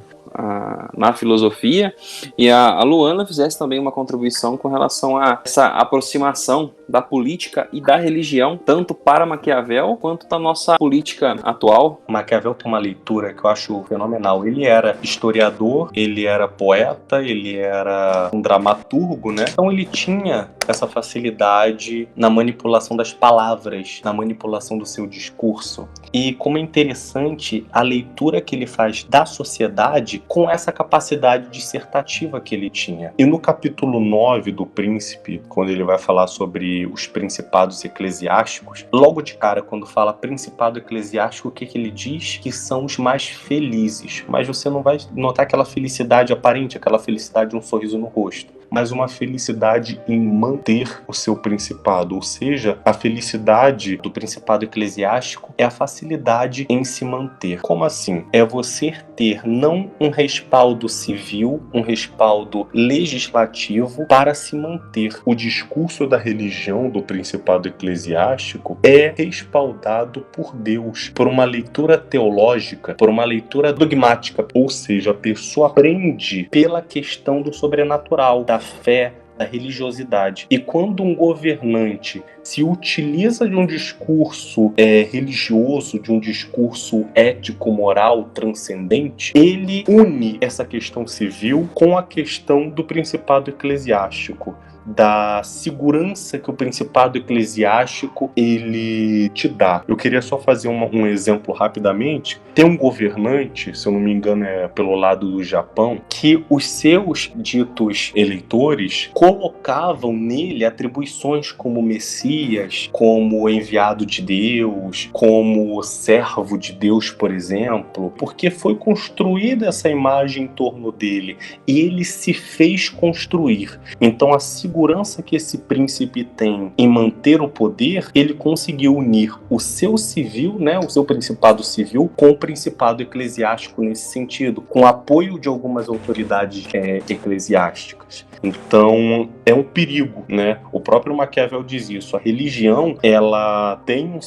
na filosofia e a Luana fizesse também uma contribuição com relação a essa aproximação da política e da religião, tanto para Maquiavel quanto da nossa política atual. Maquiavel tem uma leitura que eu acho fenomenal. Ele era historiador, ele era poeta, ele era um dramaturgo, né? Então ele tinha essa facilidade na manipulação das palavras, na manipulação do seu discurso. E como é interessante a leitura que ele faz da sociedade com essa capacidade dissertativa que ele tinha. E no capítulo 9 do Príncipe, quando ele vai falar sobre os principados eclesiásticos, logo de cara, quando fala principado eclesiástico, o que ele diz? Que são os mais felizes. Mas você não vai notar aquela felicidade aparente, aquela felicidade de um sorriso no rosto, mas uma felicidade em manter o seu principado. Ou seja, a felicidade do principado eclesiástico é a facilidade em se manter. Como assim? É você ter não um respaldo civil, um respaldo legislativo para se manter. O discurso da religião do principado eclesiástico é respaldado por Deus, por uma leitura teológica, por uma leitura dogmática. Ou seja, a pessoa aprende pela questão do sobrenatural, da fé, da religiosidade. E quando um governante se utiliza de um discurso religioso, de um discurso ético-moral transcendente, ele une essa questão civil com a questão do principado eclesiástico, da segurança que o principado eclesiástico ele te dá. Eu queria só fazer um exemplo rapidamente. Tem um governante, se eu não me engano é pelo lado do Japão, que os seus ditos eleitores colocavam nele atribuições como Messias, como enviado de Deus, como servo de Deus, por exemplo, porque foi construída essa imagem em torno dele e ele se fez construir. Então a segurança que esse príncipe tem em manter o poder, ele conseguiu unir o seu civil, né, o seu principado civil, com o principado eclesiástico nesse sentido, com o apoio de algumas autoridades eclesiásticas. Então, é um perigo, né? O próprio Maquiavel diz isso. A religião, ela tem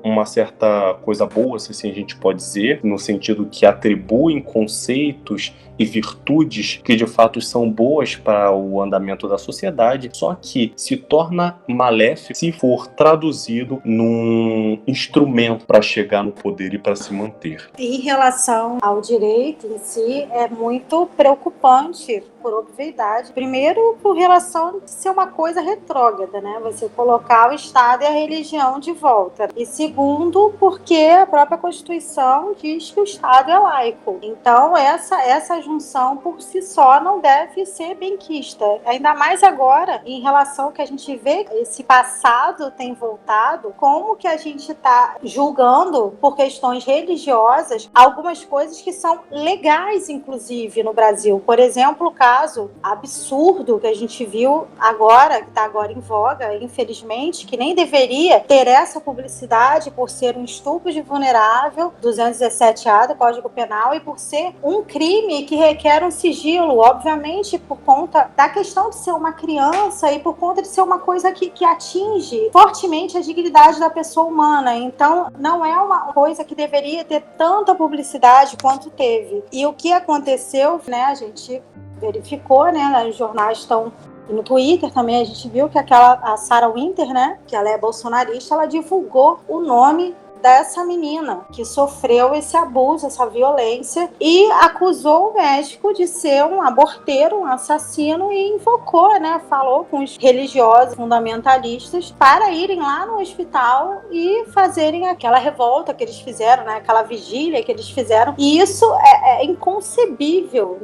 uma certa coisa boa, se assim a gente pode dizer, no sentido que atribuem conceitos e virtudes que de fato são boas para o andamento da sociedade, só que se torna maléfico se for traduzido num instrumento para chegar no poder e para se manter. Em relação ao direito em si, é muito preocupante, por obviedade. Primeiro, por relação de ser uma coisa retrógrada, né? Você colocar o Estado e a religião de volta. E segundo, porque a própria Constituição diz que o Estado é laico. Então, essa junção por si só não deve ser benquista. Ainda mais agora, em relação ao que a gente vê, esse passado tem voltado, como que a gente está julgando por questões religiosas algumas coisas que são legais, inclusive, no Brasil. Por exemplo, o caso absurdo que a gente viu agora, que está agora em voga, infelizmente, que nem deveria ter essa publicidade por ser um estupro de vulnerável, 217A do Código Penal, e por ser um crime que requer um sigilo, obviamente por conta da questão de ser uma criança e por conta de ser uma coisa que atinge fortemente a dignidade da pessoa humana. Então, não é uma coisa que deveria ter tanta publicidade quanto teve. E o que aconteceu, né, a gente verificou, né, os jornais estão... E no Twitter também a gente viu que a Sarah Winter, né, que ela é bolsonarista, ela divulgou o nome dessa menina que sofreu esse abuso, essa violência, e acusou o médico de ser um aborteiro, um assassino, e invocou, né, falou com os religiosos fundamentalistas para irem lá no hospital e fazerem aquela revolta que eles fizeram, né, aquela vigília que eles fizeram. E isso é inconcebível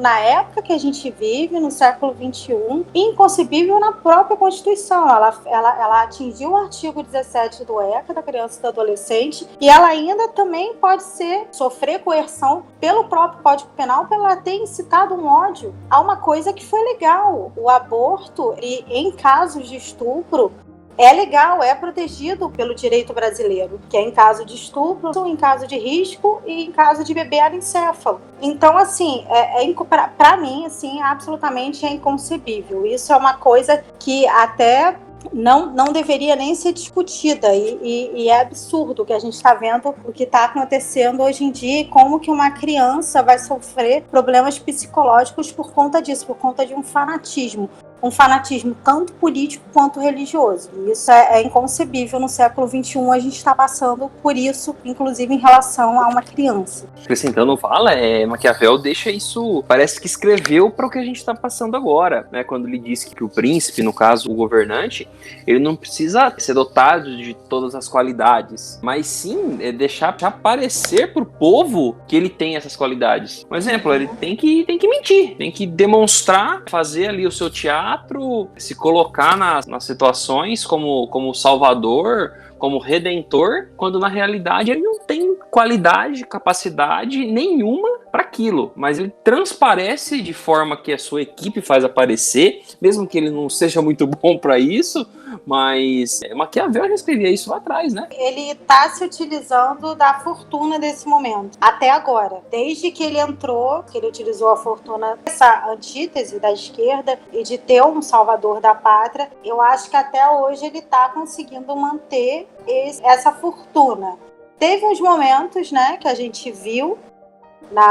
na época que a gente vive, no século XXI, inconcebível na própria Constituição. Ela atingiu o artigo 17 do ECA, da criança e do adolescente, e ela ainda também pode sofrer coerção pelo próprio Código Penal, por ela ter incitado um ódio a uma coisa que foi legal. O aborto, e em casos de estupro, é legal, é protegido pelo direito brasileiro, que é em caso de estupro, em caso de risco e em caso de bebê anencefalo. Então, assim, para mim, assim, absolutamente é inconcebível. Isso é uma coisa que até não deveria nem ser discutida, e é absurdo que a gente está vendo o que está acontecendo hoje em dia, e como que uma criança vai sofrer problemas psicológicos por conta disso, por conta de um fanatismo tanto político quanto religioso. Isso é inconcebível no século XXI, a gente está passando por isso, inclusive em relação a uma criança. Acrescentando fala, Maquiavel deixa isso, parece que escreveu para o que a gente está passando agora, né? Quando ele diz que o príncipe, no caso o governante, ele não precisa ser dotado de todas as qualidades, mas sim deixar aparecer para o povo que ele tem essas qualidades. Por exemplo, ele tem que mentir, tem que demonstrar, fazer ali o seu teatro, se colocar nas situações como salvador, como redentor, quando na realidade ele não tem qualidade, capacidade nenhuma para aquilo, mas ele transparece de forma que a sua equipe faz aparecer, mesmo que ele não seja muito bom para isso, mas Maquiavel já escrevia isso lá atrás, né? Ele está se utilizando da fortuna desse momento, até agora. Desde que ele entrou, que ele utilizou a fortuna, essa antítese da esquerda e de ter um salvador da pátria, eu acho que até hoje ele está conseguindo manter essa fortuna. Teve uns momentos, né, que a gente viu,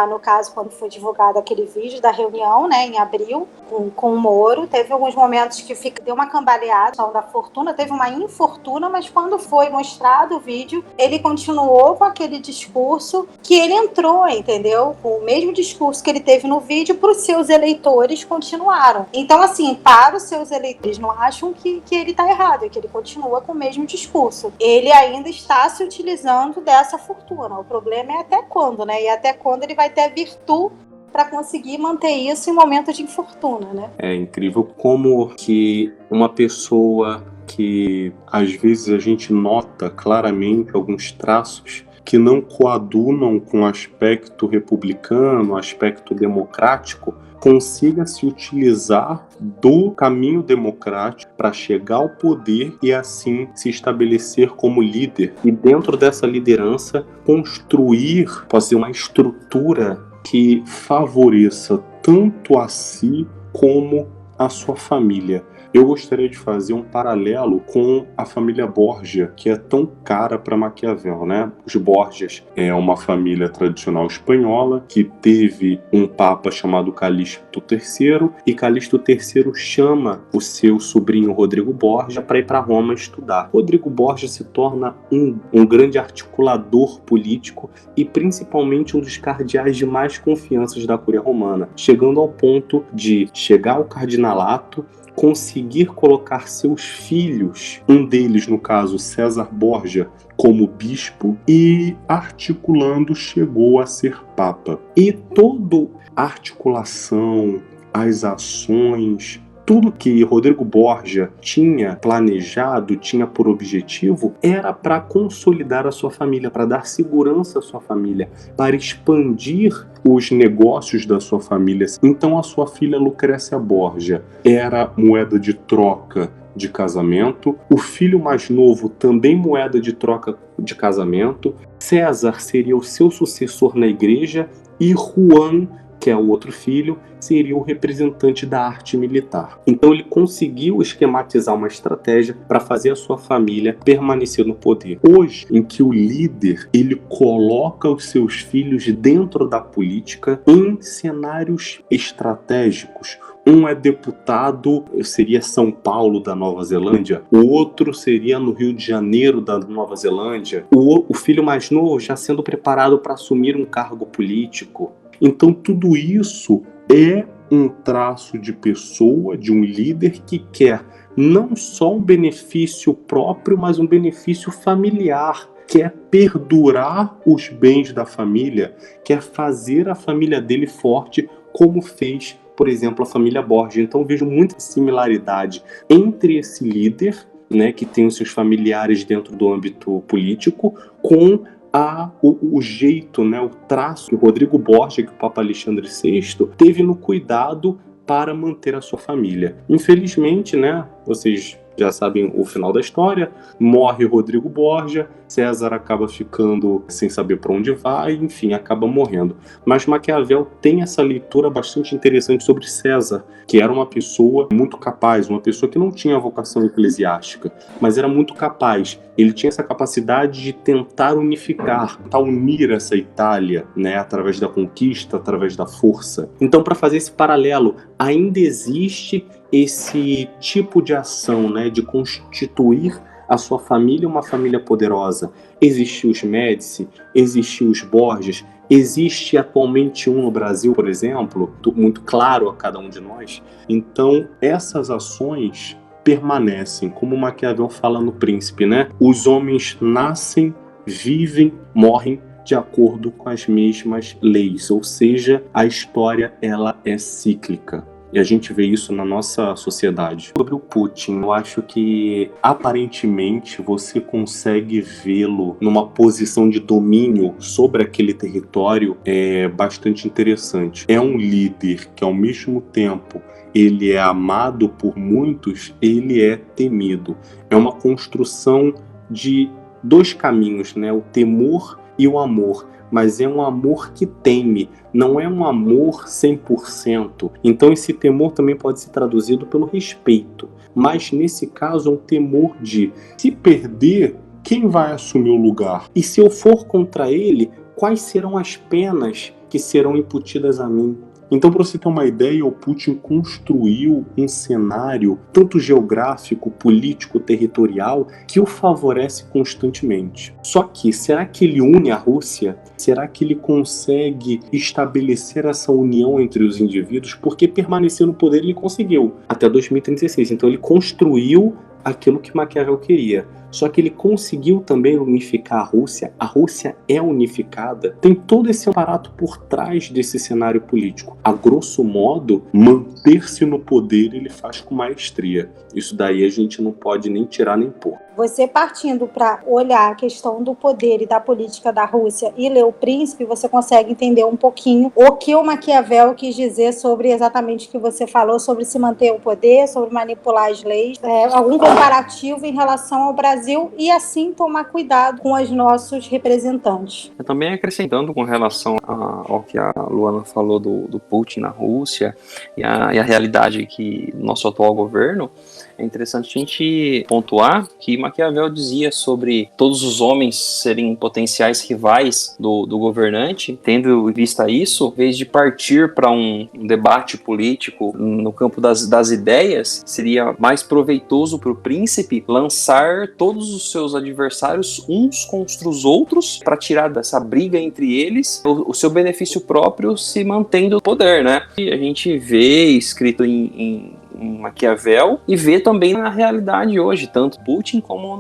no caso, quando foi divulgado aquele vídeo da reunião, né, em abril, com o Moro, teve alguns momentos que deu uma cambaleada da fortuna, teve uma infortuna, mas quando foi mostrado o vídeo, ele continuou com aquele discurso que ele entrou, entendeu? Com o mesmo discurso que ele teve no vídeo, para os seus eleitores continuaram. Então, assim, para os seus eleitores, não acham que ele está errado, é que ele continua com o mesmo discurso. Ele ainda está se utilizando dessa fortuna. O problema é até quando, né? E até quando ele vai ter virtude para conseguir manter isso em momento de infortuna, né? É incrível como que uma pessoa que às vezes a gente nota claramente alguns traços que não coadunam com o aspecto republicano, o aspecto democrático, consiga se utilizar do caminho democrático para chegar ao poder e assim se estabelecer como líder. E dentro dessa liderança, construir, fazer uma estrutura que favoreça tanto a si como a sua família. Eu gostaria de fazer um paralelo com a família Borgia, que é tão cara para Maquiavel, né? Os Borgias é uma família tradicional espanhola que teve um papa chamado Calixto III, e Calixto III chama o seu sobrinho Rodrigo Borgia para ir para Roma estudar. Rodrigo Borgia se torna um grande articulador político e principalmente um dos cardeais de mais confiança da Cúria Romana, chegando ao ponto de chegar ao cardinalato, conseguir colocar seus filhos, um deles, no caso, César Borgia, como bispo, e articulando chegou a ser papa. E toda a articulação, as ações, tudo que Rodrigo Borgia tinha planejado, tinha por objetivo, era para consolidar a sua família, para dar segurança à sua família, para expandir os negócios da sua família. Então a sua filha Lucrécia Borgia era moeda de troca de casamento, o filho mais novo também moeda de troca de casamento, César seria o seu sucessor na igreja e Juan que é o outro filho, seria o representante da arte militar. Então ele conseguiu esquematizar uma estratégia para fazer a sua família permanecer no poder. Hoje, em que o líder ele coloca os seus filhos dentro da política em cenários estratégicos. Um é deputado, seria São Paulo da Nova Zelândia. O outro seria no Rio de Janeiro da Nova Zelândia. O filho mais novo já sendo preparado para assumir um cargo político. Então tudo isso é um traço de pessoa, de um líder que quer não só um benefício próprio, mas um benefício familiar. Quer perdurar os bens da família, quer fazer a família dele forte, como fez, por exemplo, a família Borges. Então vejo muita similaridade entre esse líder, né, que tem os seus familiares dentro do âmbito político, com o jeito, né, o traço que o Rodrigo Borges, que o Papa Alexandre VI, teve no cuidado para manter a sua família. Infelizmente, né, vocês já sabem o final da história, morre Rodrigo Borgia, César acaba ficando sem saber para onde vai, enfim, acaba morrendo. Mas Maquiavel tem essa leitura bastante interessante sobre César, que era uma pessoa muito capaz, uma pessoa que não tinha vocação eclesiástica, mas era muito capaz. Ele tinha essa capacidade de tentar unificar, tentar unir essa Itália, né, através da conquista, através da força. Então, para fazer esse paralelo, ainda existe esse tipo de ação, né, de constituir a sua família uma família poderosa. Existiu os Médici, existiu os Borges, existe atualmente um no Brasil, por exemplo, muito claro a cada um de nós. Então, essas ações permanecem, como Maquiavel fala no Príncipe, né? Os homens nascem, vivem, morrem de acordo com as mesmas leis, ou seja, a história ela é cíclica. E a gente vê isso na nossa sociedade. Sobre o Putin, eu acho que aparentemente você consegue vê-lo numa posição de domínio sobre aquele território bastante interessante. É um líder que ao mesmo tempo ele é amado por muitos, ele é temido. É uma construção de dois caminhos, né? O temor e o amor. Mas é um amor que teme, não é um amor 100%. Então esse temor também pode ser traduzido pelo respeito. Mas nesse caso é um temor de, se perder, quem vai assumir o lugar? E se eu for contra ele, quais serão as penas que serão imputidas a mim? Então, para você ter uma ideia, o Putin construiu um cenário tanto geográfico, político, territorial, que o favorece constantemente. Só que, será que ele une a Rússia? Será que ele consegue estabelecer essa união entre os indivíduos? Porque permanecer no poder ele conseguiu, até 2036. Então, ele construiu aquilo que Maquiavel queria. Só que ele conseguiu também unificar a Rússia. A Rússia é unificada. Tem todo esse aparato por trás desse cenário político. A grosso modo, manter-se no poder ele faz com maestria. Isso daí a gente não pode nem tirar nem pôr. Você partindo para olhar a questão do poder e da política da Rússia e ler o Príncipe, você consegue entender um pouquinho o que o Maquiavel quis dizer sobre exatamente o que você falou, sobre se manter o poder, sobre manipular as leis, algum comparativo em relação ao Brasil e assim tomar cuidado com os nossos representantes. Também acrescentando com relação ao que a Luana falou do Putin na Rússia e a realidade que nosso atual governo, é interessante a gente pontuar que Maquiavel dizia sobre todos os homens serem potenciais rivais do governante. Tendo em vista isso, em vez de partir para um debate político no campo das ideias, seria mais proveitoso para o príncipe lançar todos os seus adversários uns contra os outros para tirar dessa briga entre eles o seu benefício próprio se mantendo no poder, né? E a gente vê escrito em Maquiavel e vê também na realidade hoje, tanto Putin como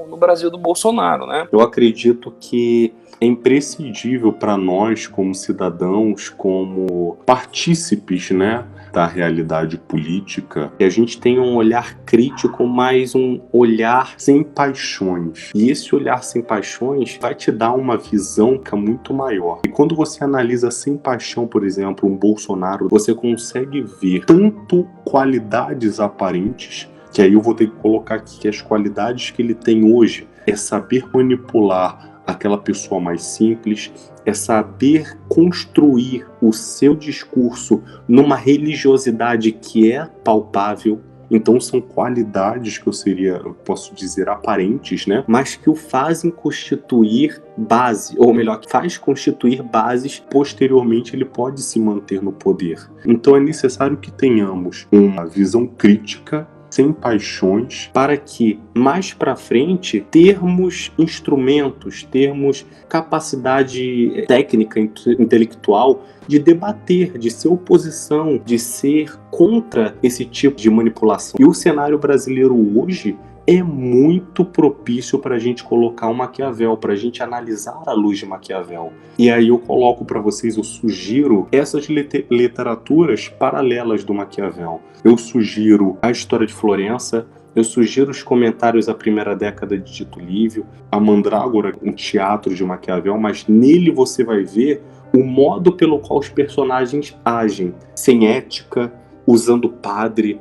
no Brasil do Bolsonaro, né? Eu acredito que é imprescindível para nós, como cidadãos, como partícipes, né, da realidade política, que a gente tenha um olhar crítico, mas um olhar sem paixões. E esse olhar sem paixões vai te dar uma visão que é muito maior. E quando você analisa sem paixão, por exemplo, um Bolsonaro, você consegue ver tanto qualidades aparentes, que aí eu vou ter que colocar aqui que as qualidades que ele tem hoje é saber manipular aquela pessoa mais simples, é saber construir o seu discurso numa religiosidade que é palpável. Então são qualidades que eu posso dizer, aparentes, né? Mas que o fazem constituir base, ou melhor, que faz constituir bases, posteriormente ele pode se manter no poder. Então é necessário que tenhamos uma visão crítica, sem paixões, para que mais para frente termos instrumentos, termos capacidade técnica, intelectual de debater, de ser oposição, de ser contra esse tipo de manipulação. E o cenário brasileiro hoje é muito propício para a gente colocar um Maquiavel, para a gente analisar à luz de Maquiavel. E aí eu coloco para vocês, eu sugiro essas literaturas paralelas do Maquiavel. Eu sugiro A História de Florença, eu sugiro os comentários à primeira década de Tito Livio, a Mandrágora, um teatro de Maquiavel, mas nele você vai ver o modo pelo qual os personagens agem, sem ética, usando padre,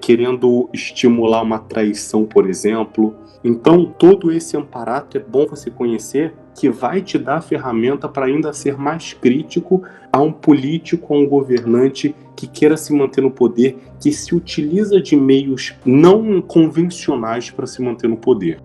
querendo estimular uma traição, por exemplo. Então, todo esse amparato é bom você conhecer, que vai te dar a ferramenta para ainda ser mais crítico a um político, a um governante que queira se manter no poder, que se utiliza de meios não convencionais para se manter no poder.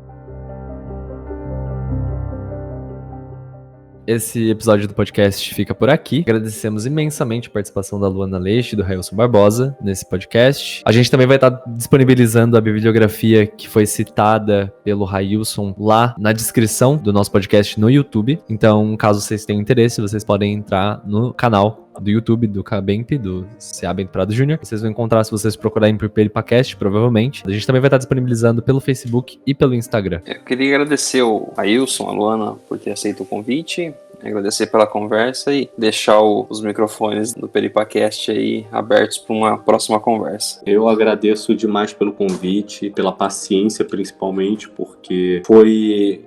Esse episódio do podcast fica por aqui. Agradecemos imensamente a participação da Luana Leite e do Railson Barbosa nesse podcast. A gente também vai estar disponibilizando a bibliografia que foi citada pelo Railson lá na descrição do nosso podcast no YouTube. Então, caso vocês tenham interesse, vocês podem entrar no canal do YouTube do Cabemp, do CA Bento Prado Júnior. Vocês vão encontrar se vocês procurarem por Peripacast, provavelmente. A gente também vai estar disponibilizando pelo Facebook e pelo Instagram. Eu queria agradecer ao Ailson, a Luana, por ter aceito o convite. Agradecer pela conversa e deixar os microfones do Peripacast aí abertos para uma próxima conversa. Eu agradeço demais pelo convite, pela paciência principalmente, porque foi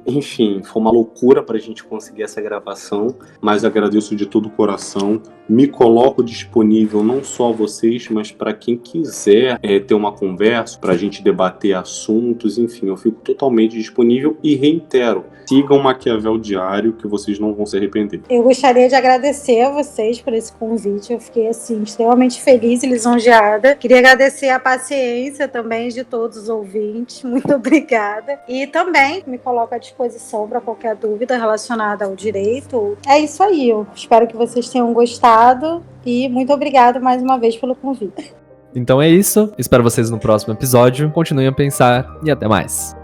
uma loucura para a gente conseguir essa gravação, mas agradeço de todo o coração. Me coloco disponível não só a vocês, mas para quem quiser ter uma conversa, para a gente debater assuntos, enfim, eu fico totalmente disponível e reitero, sigam o Maquiavel Diário que vocês não vão se arrepender. Eu gostaria de agradecer a vocês por esse convite, eu fiquei assim extremamente feliz e lisonjeada. Queria agradecer a paciência também de todos os ouvintes, muito obrigada. E também me coloco à disposição para qualquer dúvida relacionada ao direito. É isso aí, eu espero que vocês tenham gostado e muito obrigada mais uma vez pelo convite. Então é isso, espero vocês no próximo episódio. Continuem a pensar e até mais.